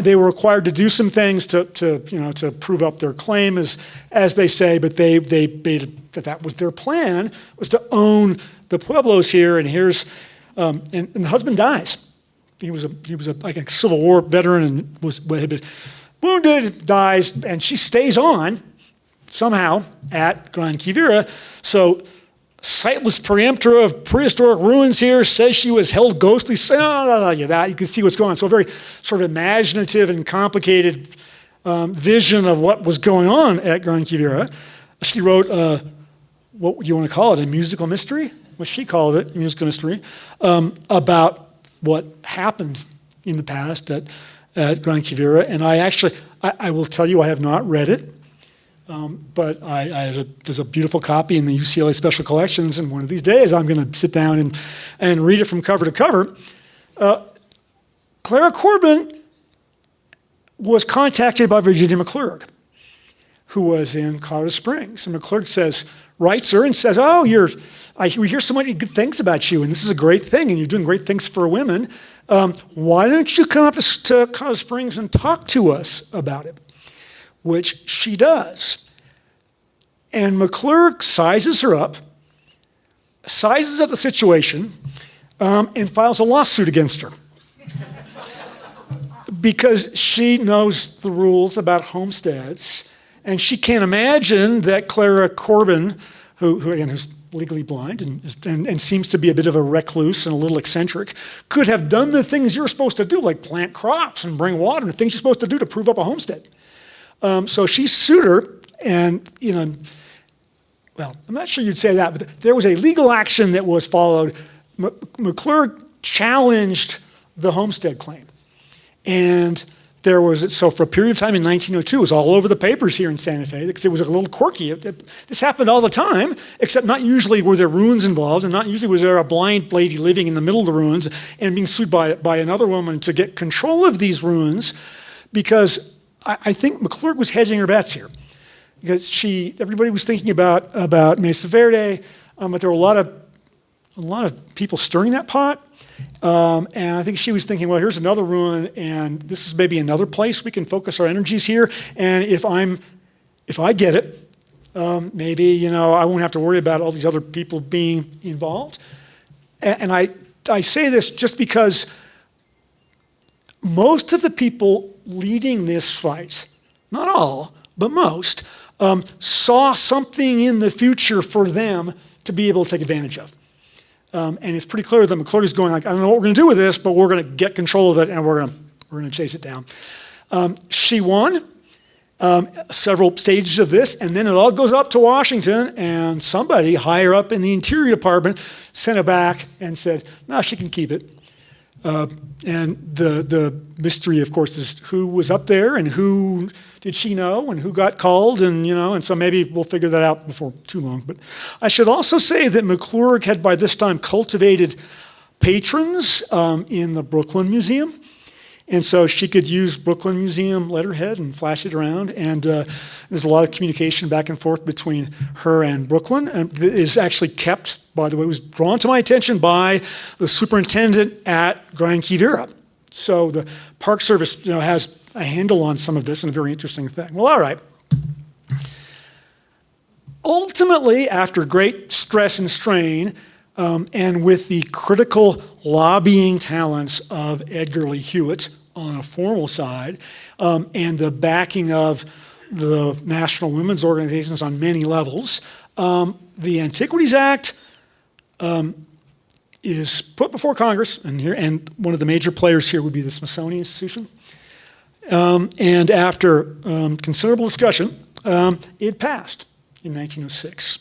Speaker 5: They were required to do some things to prove up their claim, as they say, but they that was their plan, was to own the Pueblos here. And here's and the husband dies. He was like a Civil War veteran and had been wounded, dies, and she stays on somehow at Gran Quivira. So sightless preemptor of prehistoric ruins here says she was held ghostly. That you can see what's going on. So a very sort of imaginative and complicated vision of what was going on at Gran Quivira. She wrote, what would you want to call it, a musical mystery? What she called it, a musical mystery, about what happened in the past at Gran Quivira. And I will tell you, I have not read it. But there's a beautiful copy in the UCLA Special Collections, and one of these days I'm going to sit down and read it from cover to cover. Clara Corbin was contacted by Virginia McClurg, who was in Colorado Springs. And McClurg writes her and says, we hear so many good things about you, and this is a great thing, and you're doing great things for women. Why don't you come up to Colorado Springs and talk to us about it? Which she does. And McClurg sizes her up, sizes up the situation, and files a lawsuit against her. Because she knows the rules about homesteads, and she can't imagine that Clara Corbin, who again, who's legally blind and seems to be a bit of a recluse and a little eccentric, could have done the things you're supposed to do, like plant crops and bring water, and the things you're supposed to do to prove up a homestead. So she sued her, and, well, I'm not sure you'd say that, but there was a legal action that was followed. McClurg challenged the homestead claim. And there was, so for a period of time in 1902, it was all over the papers here in Santa Fe because it was a little quirky. This happened all the time, except not usually were there ruins involved, and not usually was there a blind lady living in the middle of the ruins and being sued by another woman to get control of these ruins, because I think McClurg was hedging her bets here. Because everybody was thinking about Mesa Verde, but there were a lot of people stirring that pot. And I think she was thinking, well, here's another ruin, and this is maybe another place we can focus our energies here. And if I get it, maybe I won't have to worry about all these other people being involved. And I say this just because most of the people leading this fight, not all, but most, saw something in the future for them to be able to take advantage of. And it's pretty clear that McClurg is going like, I don't know what we're going to do with this, but we're going to get control of it and we're going to chase it down. She won several stages of this, and then it all goes up to Washington, and somebody higher up in the Interior Department sent it back and said, no, she can keep it. And the mystery, of course, is who was up there and who did she know and who got called, and so maybe we'll figure that out before too long. But I should also say that McClurg had by this time cultivated patrons in the Brooklyn Museum. And so she could use Brooklyn Museum letterhead and flash it around. And there's a lot of communication back and forth between her and Brooklyn. And it is actually kept, by the way, was drawn to my attention by the superintendent at Gran Quivira. So the Park Service has a handle on some of this, and a very interesting thing. Well, all right. Ultimately, after great stress and strain, and with the critical lobbying talents of Edgar Lee Hewett on a formal side, and the backing of the national women's organizations on many levels, the Antiquities Act is put before Congress, and one of the major players here would be the Smithsonian Institution. And after considerable discussion, it passed in 1906.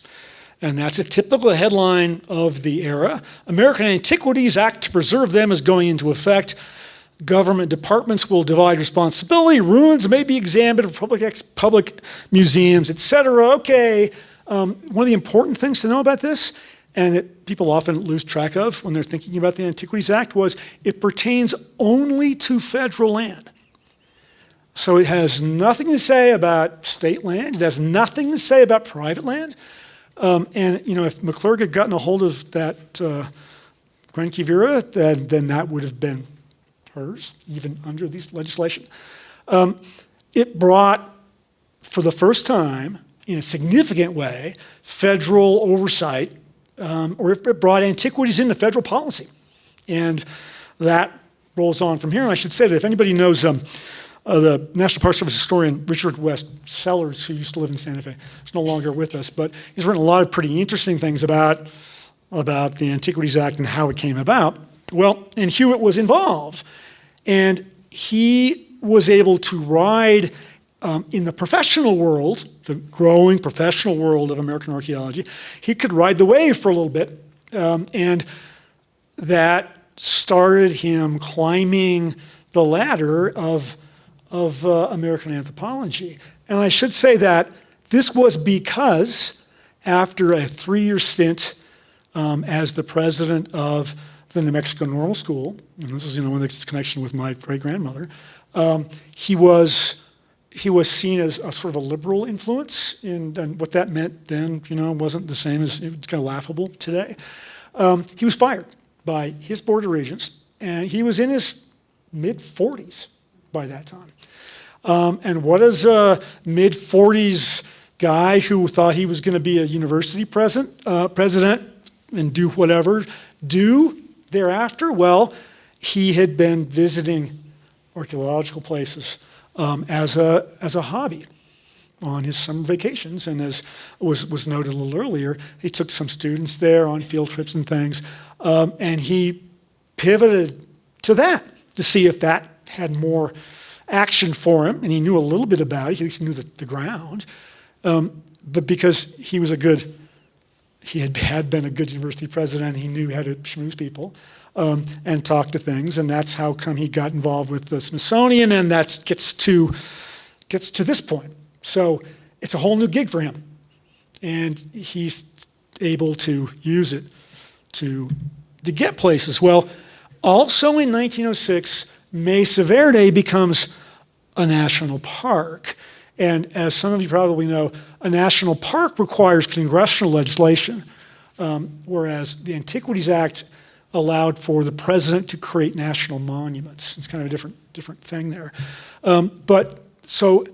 Speaker 5: And that's a typical headline of the era. American Antiquities Act to preserve them is going into effect. Government departments will divide responsibility. Ruins may be examined for public museums, etc. Okay, one of the important things to know about this, and that people often lose track of when they're thinking about the Antiquities Act, was it pertains only to federal land. So it has nothing to say about state land. It has nothing to say about private land. And if McClurg had gotten a hold of that Gran Quivira, then that would have been hers, even under this legislation. It brought, for the first time, in a significant way, federal oversight, or it brought antiquities into federal policy. And that rolls on from here. And I should say that if anybody knows the National Park Service historian Richard West Sellers, who used to live in Santa Fe, is no longer with us, but he's written a lot of pretty interesting things about the Antiquities Act and how it came about. Well, and Hewett was involved, and he was able to ride in the professional world, the growing professional world of American archaeology. He could ride the wave for a little bit, and that started him climbing the ladder of American anthropology. And I should say that this was because after a 3-year stint as the president of the New Mexico Normal School, and this is one of the connection with my great-grandmother, he was seen as a sort of a liberal influence, and what that meant then, wasn't the same as, it's kind of laughable today. He was fired by his board of regents, and he was in his mid-40s by that time. And what does a mid-40s guy who thought he was going to be a university president and do whatever do thereafter? Well, he had been visiting archaeological places as a hobby on his summer vacations, and as was noted a little earlier, he took some students there on field trips and things, and he pivoted to that to see if that had more action for him, and he knew a little bit about it. At least he knew the ground, but because he was he had been a good university president, he knew how to schmooze people and talk to things, and that's how come he got involved with the Smithsonian, and that gets to this point. So it's a whole new gig for him, and he's able to use it to get places. Well, also in 1906, Mesa Verde becomes a national park. And as some of you probably know, a national park requires congressional legislation, whereas the Antiquities Act allowed for the president to create national monuments. It's kind of a different thing there. But so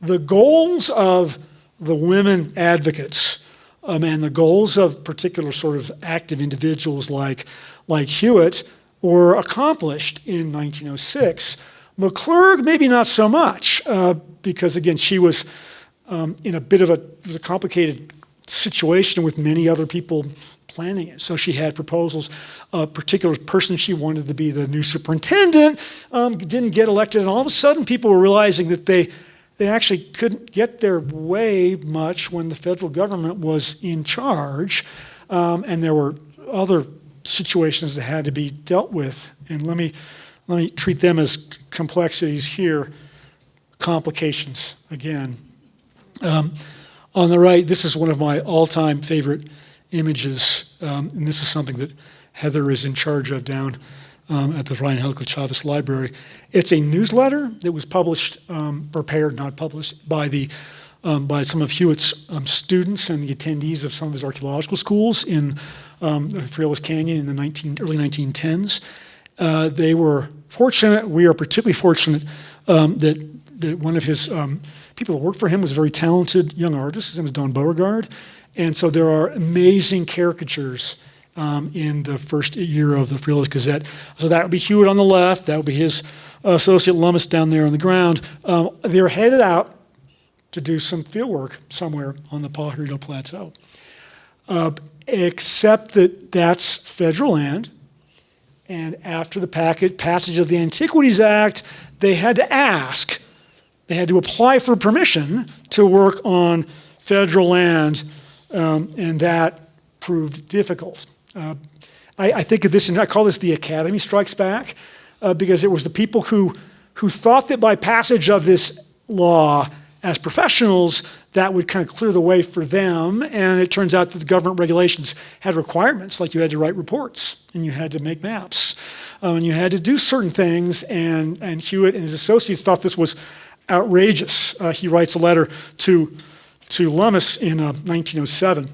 Speaker 5: the goals of the women advocates and the goals of particular sort of active individuals like Hewett were accomplished in 1906. McClurg, maybe not so much, because again, she was in it was a complicated situation with many other people planning it. So she had proposals. A particular person she wanted to be the new superintendent didn't get elected, and all of a sudden people were realizing that they actually couldn't get their way much when the federal government was in charge, and there were other situations that had to be dealt with. And let me treat them as complexities here. Complications, again. On the right, this is one of my all-time favorite images, and this is something that Heather is in charge of down at the Ryan Helico Chavez Library. It's a newsletter that was published, prepared, not published, by some of Hewett's students and the attendees of some of his archaeological schools in the Frioles Canyon in the early 1910s. They were fortunate, we are particularly fortunate, that one of his people that worked for him was a very talented young artist. His name was Don Beauregard. And so there are amazing caricatures in the first year of the Frioles Gazette. So that would be Hewett on the left. That would be his associate Lummis down there on the ground. They're headed out to do some field work somewhere on the Pajarito Plateau. Except that that's federal land. And after the passage of the Antiquities Act, they had to ask. They had to apply for permission to work on federal land, and that proved difficult. I think of this, and I call this the Academy Strikes Back, because it was the people who thought that by passage of this law as professionals, that would kind of clear the way for them, and it turns out that the government regulations had requirements, like you had to write reports, and you had to make maps, and you had to do certain things, and Hewett and his associates thought this was outrageous. He writes a letter to Lummis in 1907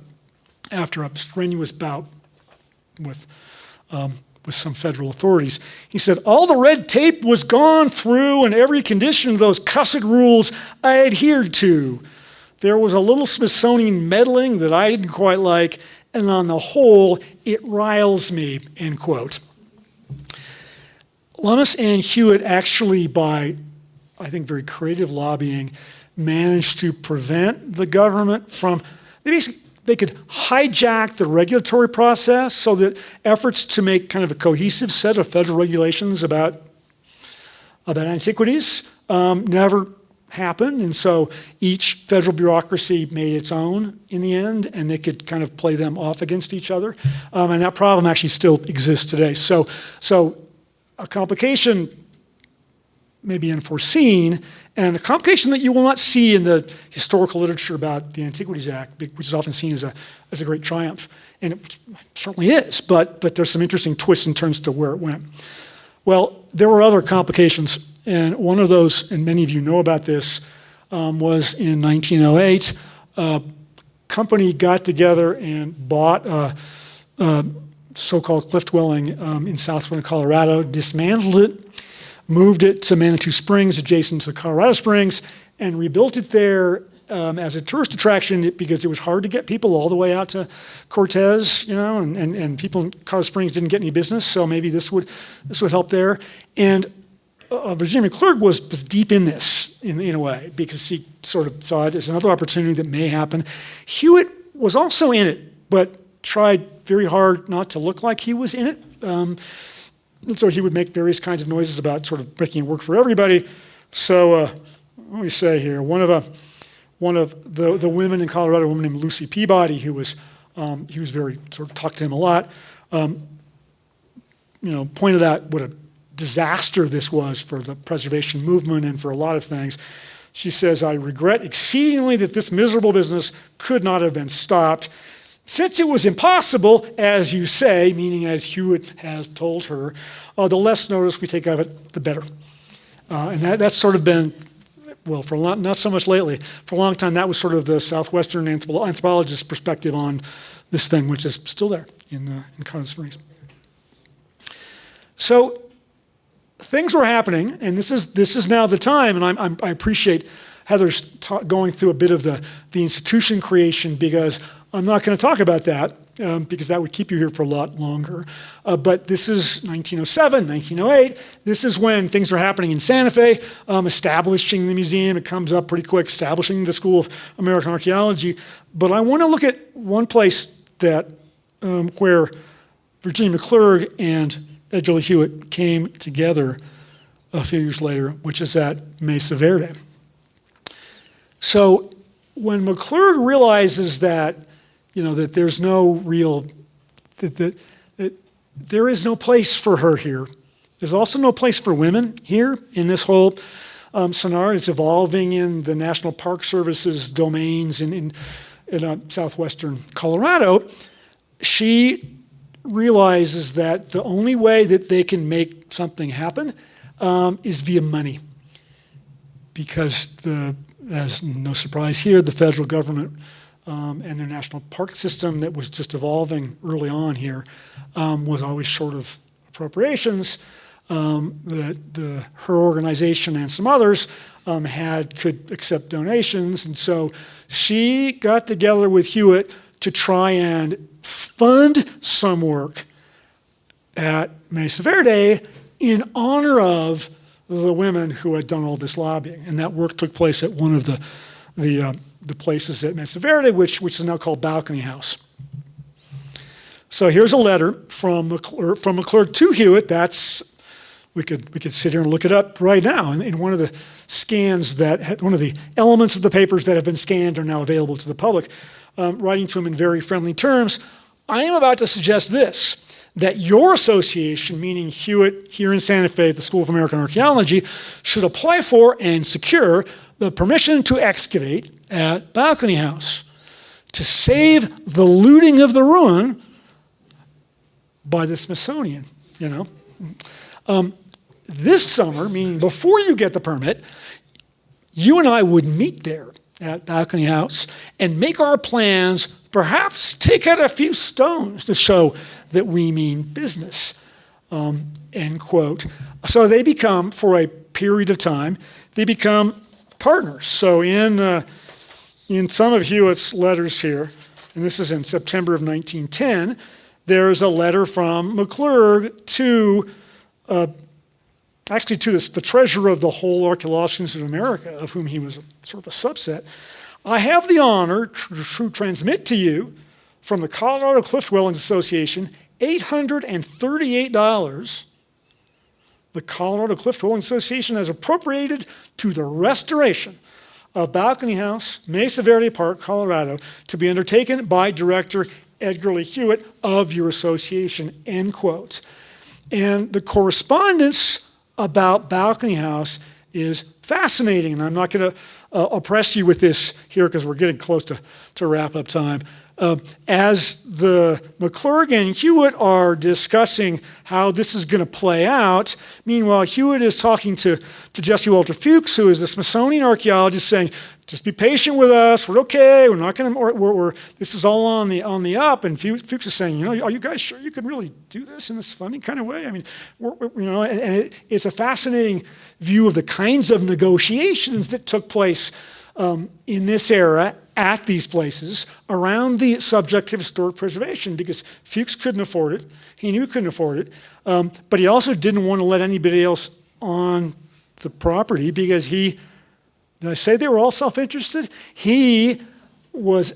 Speaker 5: after a strenuous bout with some federal authorities. He said, all the red tape was gone through and every condition of those cussed rules I adhered to. There was a little Smithsonian meddling that I didn't quite like, and on the whole, it riles me, end quote. Lummis and Hewett actually, by, I think, very creative lobbying, managed to prevent the government from, they could hijack the regulatory process so that efforts to make kind of a cohesive set of federal regulations about antiquities never happened. And so each federal bureaucracy made its own in the end, and they could kind of play them off against each other. And that problem actually still exists today. So a complication may be unforeseen, and a complication that you will not see in the historical literature about the Antiquities Act, which is often seen as a great triumph, and it certainly is, but there's some interesting twists and turns to where it went. Well, there were other complications, and one of those, and many of you know about this, was in 1908. A company got together and bought a so-called cliff dwelling in southwestern Colorado, dismantled it, moved it to Manitou Springs, adjacent to Colorado Springs, and rebuilt it there as a tourist attraction because it was hard to get people all the way out to Cortez, and people in Colorado Springs didn't get any business, so maybe this would help there. And Virginia McClurg was deep in this in a way because she sort of saw it as another opportunity that may happen. Hewett was also in it, but tried very hard not to look like he was in it. And so he would make various kinds of noises about sort of making it work for everybody. So what do we say here? One of the women in Colorado, a woman named Lucy Peabody, he was very sort of talked to him a lot. Pointed out what a disaster this was for the preservation movement and for a lot of things. She says, "I regret exceedingly that this miserable business could not have been stopped. Since it was impossible, as you say," meaning as Hewett has told her, "the less notice we take of it, the better." And that's sort of been, well, for a long, not so much lately, for a long time, that was sort of the Southwestern anthropologist's perspective on this thing, which is still there in Colorado Springs. So things were happening, and this is now the time, and I appreciate Heather's going through a bit of the institution creation, because I'm not going to talk about that because that would keep you here for a lot longer. But this is 1907, 1908. This is when things are happening in Santa Fe, establishing the museum. It comes up pretty quick, establishing the School of American Archaeology. But I want to look at one place that where Virginia McClurg and Edgar Lee Hewett came together a few years later, which is at Mesa Verde. So when McClurg realizes that, that there's no real, that there is no place for her here. There's also no place for women here in this whole scenario. It's evolving in the National Park Service's domains in southwestern Colorado. She realizes that the only way that they can make something happen is via money. Because as no surprise here, the federal government and their national park system that was just evolving early on here was always short of appropriations that her organization and some others could accept donations. And so she got together with Hewett to try and fund some work at Mesa Verde in honor of the women who had done all this lobbying. And that work took place at one of the places at Mesa Verde, which is now called Balcony House. So here's a letter from McClurg to Hewett. We could sit here and look it up right now. In one of the scans one of the elements of the papers that have been scanned are now available to the public, writing to him in very friendly terms. "I am about to suggest this, that your association," meaning Hewett here in Santa Fe at the School of American Archaeology, "should apply for and secure the permission to excavate at Balcony House to save the looting of the ruin by the Smithsonian." This summer, meaning before you get the permit, you and I would meet there at Balcony House and make our plans, perhaps take out a few stones to show that we mean business, end quote. So they become, for a period of time, they become partners. So in some of Hewett's letters here, and this is in September of 1910, there's a letter from McClurg to the treasurer of the whole Archaeological Institute of America, of whom he was sort of a subset. "I have the honor to transmit to you from the Colorado Cliff Dwellings Association $838 the Colorado Cliff Dwellings Association has appropriated to the restoration of Balcony House, Mesa Verde Park, Colorado, to be undertaken by Director Edgar Lee Hewett of your association," end quote. And the correspondence about Balcony House is fascinating, and I'm not going to oppress you with this here because we're getting close to wrap-up time. As the McClurg and Hewett are discussing how this is going to play out, meanwhile, Hewett is talking to Jesse Walter Fuchs, who is the Smithsonian archaeologist, saying, "Just be patient with us. We're okay. We're not going to. This is all on the up." And Fuchs is saying, "Are you guys sure you can really do this in this funding kind of way? I mean, it's a fascinating view of the kinds of negotiations that took place in this era at these places around the subject of historic preservation, because Fuchs couldn't afford it. He knew he couldn't afford it. But he also didn't want to let anybody else on the property because did I say they were all self-interested? He was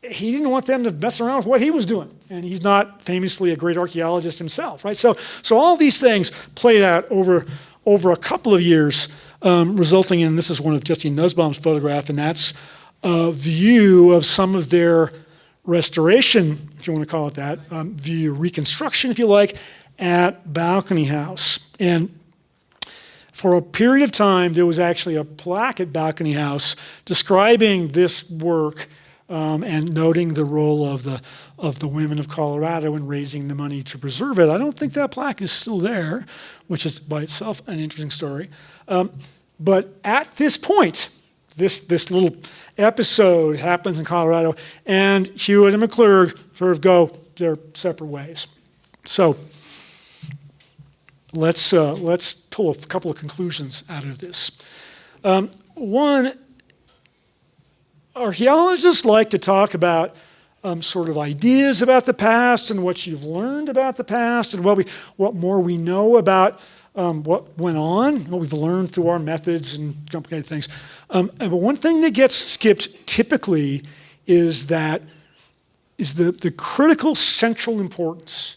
Speaker 5: he didn't want them to mess around with what he was doing. And he's not famously a great archaeologist himself, right? So all these things played out over a couple of years, resulting in, this is one of Jesse Nussbaum's photograph, and that's a view of some of their restoration, if you want to call it that, view reconstruction, if you like, at Balcony House. And for a period of time, there was actually a plaque at Balcony House describing this work and noting the role of the women of Colorado in raising the money to preserve it. I don't think that plaque is still there, which is by itself an interesting story. But at this point, this little episode happens in Colorado, and Hewett and McClurg sort of go their separate ways. So let's pull a couple of conclusions out of this. One, archaeologists like to talk about sort of ideas about the past and what you've learned about the past and what more we know about what went on, what we've learned through our methods and complicated things. But one thing that gets skipped typically is the critical central importance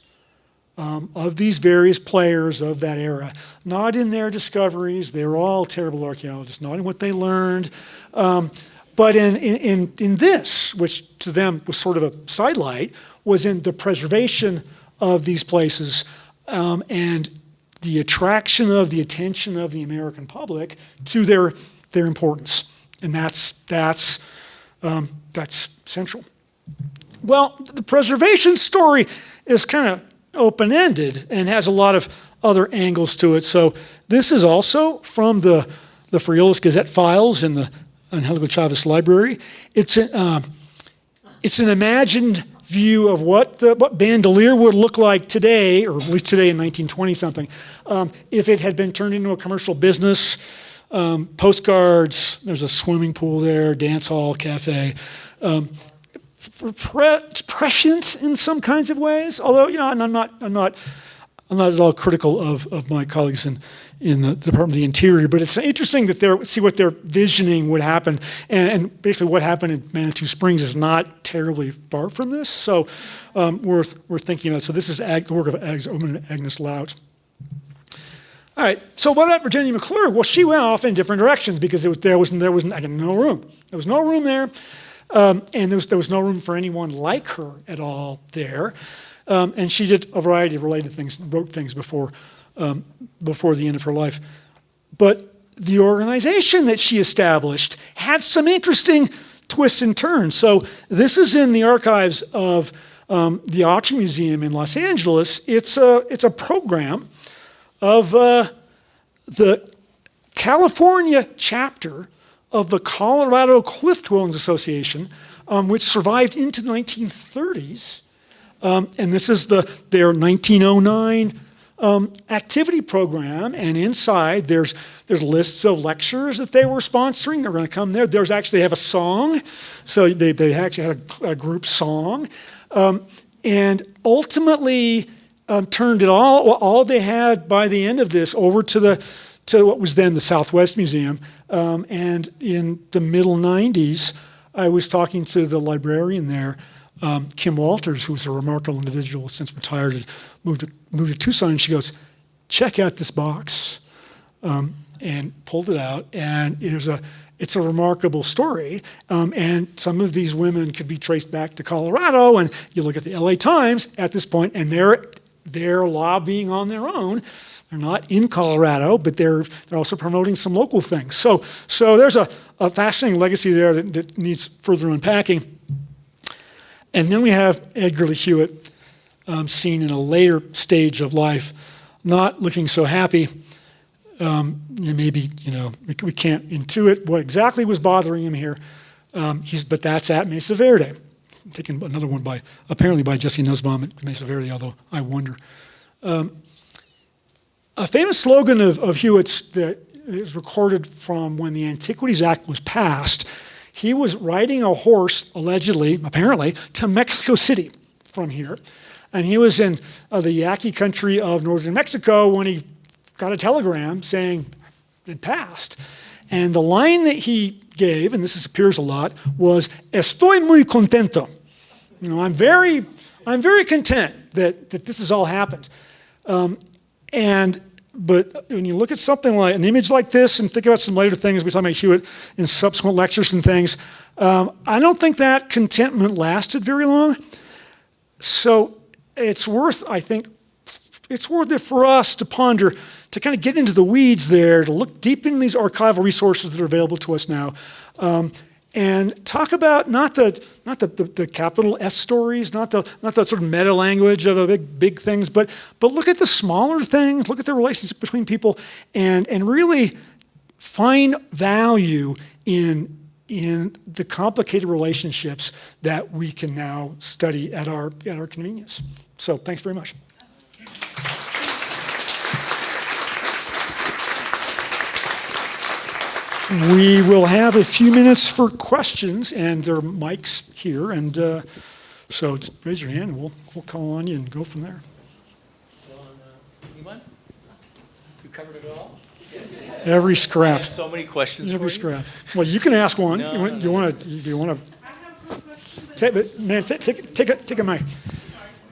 Speaker 5: of these various players of that era. Not in their discoveries, they're all terrible archaeologists, not in what they learned, but in this, which to them was sort of a sidelight, was in the preservation of these places and the attraction of the attention of the American public to their importance. And that's central. Well, the preservation story is kind of open-ended and has a lot of other angles to it. So this is also from the Friulis Gazette files in the Angelico Chavez Library. It's an imagined view of what Bandelier would look like today, or at least today in 1920-something, if it had been turned into a commercial business. Postcards, there's a swimming pool there, dance hall, cafe. Prescient in some kinds of ways, although and I'm not at all critical of my colleagues in the Department of the Interior, but it's interesting that see what their visioning would happen, and basically what happened in Manitou Springs is not terribly far from this. So worth thinking about. So this is the work of Agnes Laut. All right. So what about Virginia McClurg? Well, she went off in different directions because there was no room. There was no room there. And there was no room for anyone like her at all there. And she did a variety of related things, wrote things before the end of her life. But the organization that she established had some interesting twists and turns. So this is in the archives of the Auction Museum in Los Angeles. It's a program of the California chapter of the Colorado Cliff Dwellings Association, which survived into the 1930s. And this is their 1909 activity program. And inside, there's lists of lectures that they were sponsoring. They're going to come there. They have a song. So they actually had a group song. And ultimately turned it all they had by the end of this over to what was then the Southwest Museum. And in the middle 90s, I was talking to the librarian there, Kim Walters, who's a remarkable individual, since retired and moved to Tucson. And she goes, check out this box, and pulled it out. And it's a remarkable story. And some of these women could be traced back to Colorado. And you look at the LA Times at this point, and they're lobbying on their own. They're not in Colorado, but they're also promoting some local things. So there's a fascinating legacy there that needs further unpacking. And then we have Edgar Lee Hewett, seen in a later stage of life, not looking so happy. Maybe we can't intuit what exactly was bothering him here. But that's at Mesa Verde. I'm taking another one apparently by Jesse Nussbaum at Mesa Verde, although I wonder. A famous slogan of Hewett's that is recorded from when the Antiquities Act was passed, he was riding a horse, allegedly, apparently, to Mexico City from here. And he was in the Yaqui country of northern Mexico when he got a telegram saying it passed. And the line that he gave, and this appears a lot, was "Estoy muy contento." You know, I'm very content that this has all happened. But when you look at something like an image like this and think about some later things, we talk about Hewett in subsequent lectures and things, I don't think that contentment lasted very long. So it's worth it for us to ponder, to kind of get into the weeds there, to look deep into these archival resources that are available to us now, and talk about not the capital S stories, not the sort of meta language of the big things, but look at the smaller things, look at the relationship between people, and really find value in the complicated relationships that we can now study at our convenience. So thanks very much. We will have a few minutes for questions, and there are mics here, and so just raise your hand, and we'll call on you and go from there.
Speaker 3: Anyone? You covered it all?
Speaker 5: Every
Speaker 3: I
Speaker 5: scrap.
Speaker 3: have so many questions
Speaker 5: Every
Speaker 3: for you.
Speaker 5: scrap. Well, you can ask one.
Speaker 3: No,
Speaker 5: You want to? Take a mic.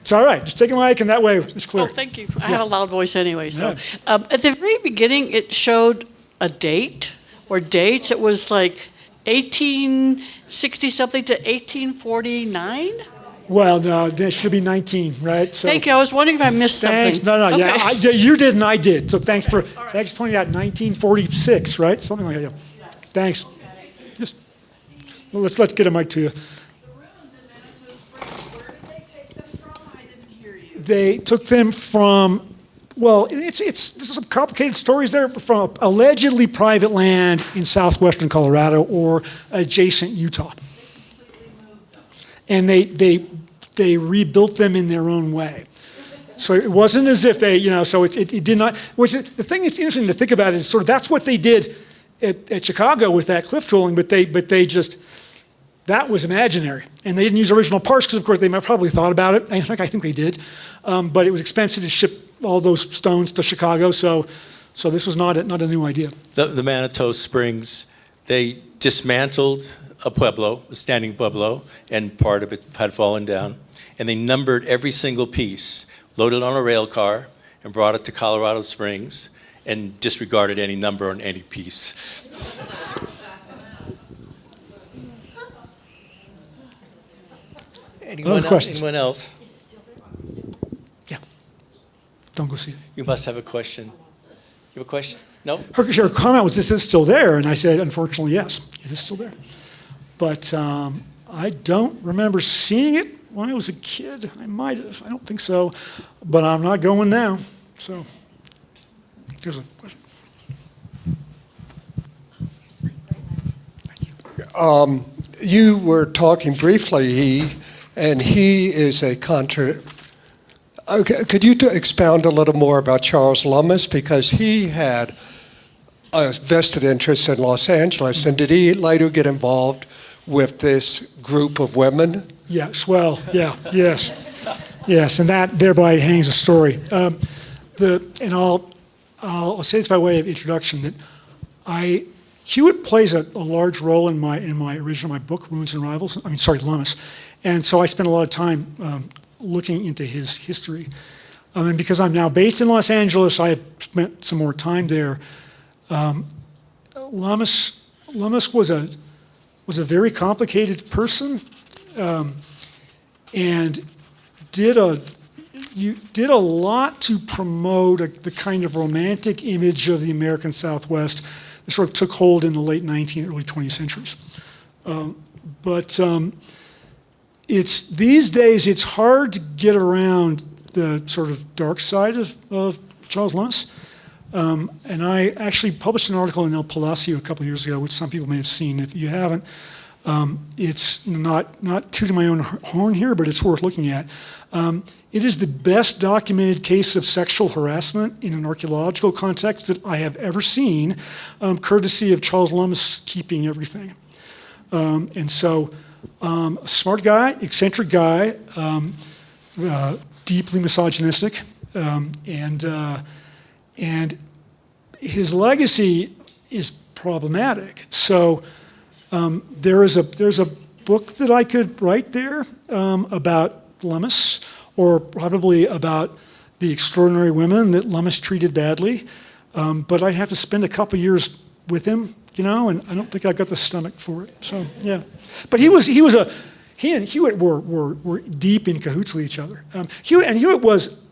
Speaker 5: It's all right. Just take a mic, and that way it's clear.
Speaker 6: Oh, thank you. I have a loud voice anyway. So,
Speaker 5: Yeah.
Speaker 6: at the very beginning, it showed a date or dates. It was like 1860 something to 1849.
Speaker 5: Well, no, there should be 19, right? So,
Speaker 6: Thank you. I was wondering if I missed
Speaker 5: thanks.
Speaker 6: something.
Speaker 5: No, yeah,
Speaker 6: Okay.
Speaker 5: you did and I did. So thanks for pointing out 1946, right? Something like that. Yeah. Thanks. Just, well, let's get a mic to you.
Speaker 7: The ruins in Manitou Springs, where did they take them from? I didn't hear you.
Speaker 5: They took them from, well, there's some complicated stories there, from allegedly private land in southwestern Colorado or adjacent Utah. And they rebuilt them in their own way. So it wasn't as if they, so it did not, which the thing that's interesting to think about is sort of that's what they did at Chicago with that cliff dwelling, but they just, that was imaginary. And they didn't use original parts because, of course, they might probably thought about it. I think they did. But it was expensive to ship all those stones to Chicago, so this was not a new idea.
Speaker 3: The Manitou Springs, they dismantled a standing pueblo, and part of it had fallen down, and they numbered every single piece, loaded it on a rail car, and brought it to Colorado Springs, and disregarded any number on any piece.
Speaker 5: Other questions?
Speaker 3: Anyone else?
Speaker 5: Yeah. Don't go see it.
Speaker 3: You must have a question. You have a question? No?
Speaker 5: Her comment was, is this still there? And I said, unfortunately, yes, it is still there. But I don't remember seeing it when I was a kid. I might have. I don't think so. But I'm not going now. So there's a question.
Speaker 8: You were talking briefly, he is a Okay, could you expound a little more about Charles Lummis? Because he had a vested interest in Los Angeles, and did he later get involved with this group of women?
Speaker 5: Yes, well, yeah, yes. Yes, and that thereby hangs a story. And I'll say this by way of introduction, that Hewett plays a large role in my book, Ruins and Rivals, Lummis. And so I spent a lot of time looking into his history. And because I'm now based in Los Angeles, I have spent some more time there. Lummis was a very complicated person, and did a lot to promote the kind of romantic image of the American Southwest that sort of took hold in the late 19th, early 20th centuries. These days it's hard to get around the sort of dark side of Charles Lummis. And I actually published an article in El Palacio a couple of years ago, which some people may have seen. If you haven't, it's not tooting my own horn here, but it's worth looking at. It is the best documented case of sexual harassment in an archaeological context that I have ever seen, courtesy of Charles Lummis keeping everything. And so, a smart guy, eccentric guy, deeply misogynistic, and his legacy is problematic. So there's a book that I could write there about Lummis, or probably about the extraordinary women that Lummis treated badly. But I'd have to spend a couple years with him, you know, and I don't think I've got the stomach for it. So yeah, but he and Hewett were deep in cahoots with each other. Hewett was,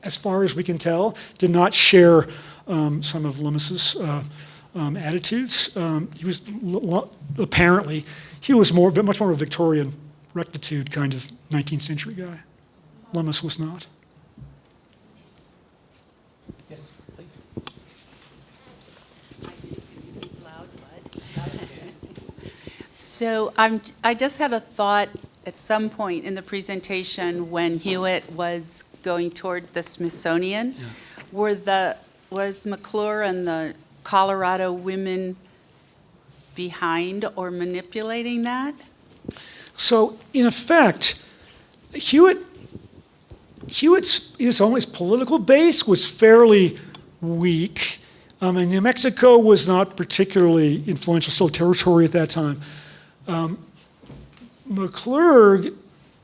Speaker 5: as far as we can tell, did not share some of Lummis's attitudes. He was apparently much more of a Victorian rectitude kind of 19th century guy. Lummis was not.
Speaker 3: Yes, please.
Speaker 9: So I just had a thought at some point in the presentation when Hewett was going toward the Smithsonian. Yeah. Was McClure and the Colorado women behind or manipulating that?
Speaker 5: So in effect, Hewett's almost political base was fairly weak. And New Mexico was not particularly influential, still territory at that time. McClurg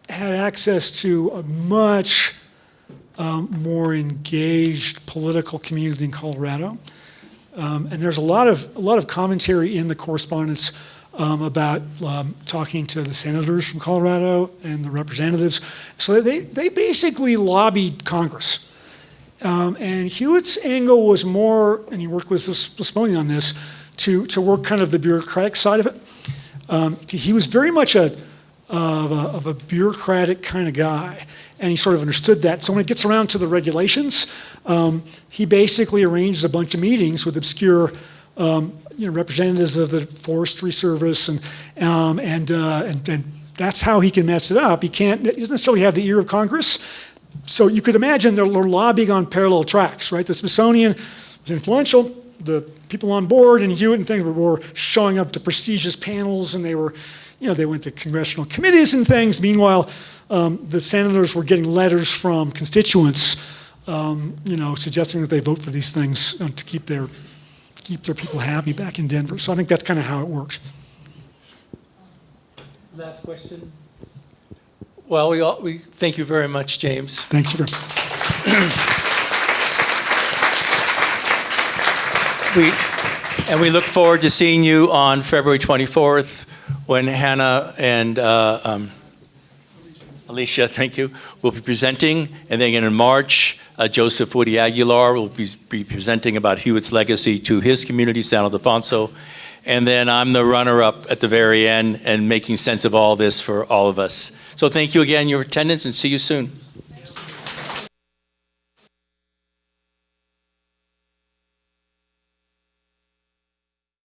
Speaker 5: had access to a much more engaged political community in Colorado, and there's a lot of commentary in the correspondence about talking to the senators from Colorado and the representatives. So they basically lobbied Congress. And Hewett's angle was more, and he worked with the Smithsonian on this, to work kind of the bureaucratic side of it. He was very much of a bureaucratic kind of guy, and he sort of understood that. So when it gets around to the regulations, he basically arranged a bunch of meetings with obscure representatives of the Forestry Service, and that's how he can mess it up. He doesn't necessarily have the ear of Congress. So you could imagine they're lobbying on parallel tracks, right? The Smithsonian was influential. The people on board and Hewett and things were showing up to prestigious panels, and they went to congressional committees and things. Meanwhile, the senators were getting letters from constituents, suggesting that they vote for these things to keep their people happy back in Denver. So I think that's kind of how it works.
Speaker 3: Last question. Well, we thank you very much, James.
Speaker 5: Thanks very much.
Speaker 3: We look forward to seeing you on February 24th when Hannah and Alicia, thank you, will be presenting. And then again in March, Joseph Woody Aguilar will be presenting about Hewett's legacy to his community, San Ildefonso. And then I'm the runner-up at the very end and making sense of all this for all of us. So thank you again for your attendance, and see you soon.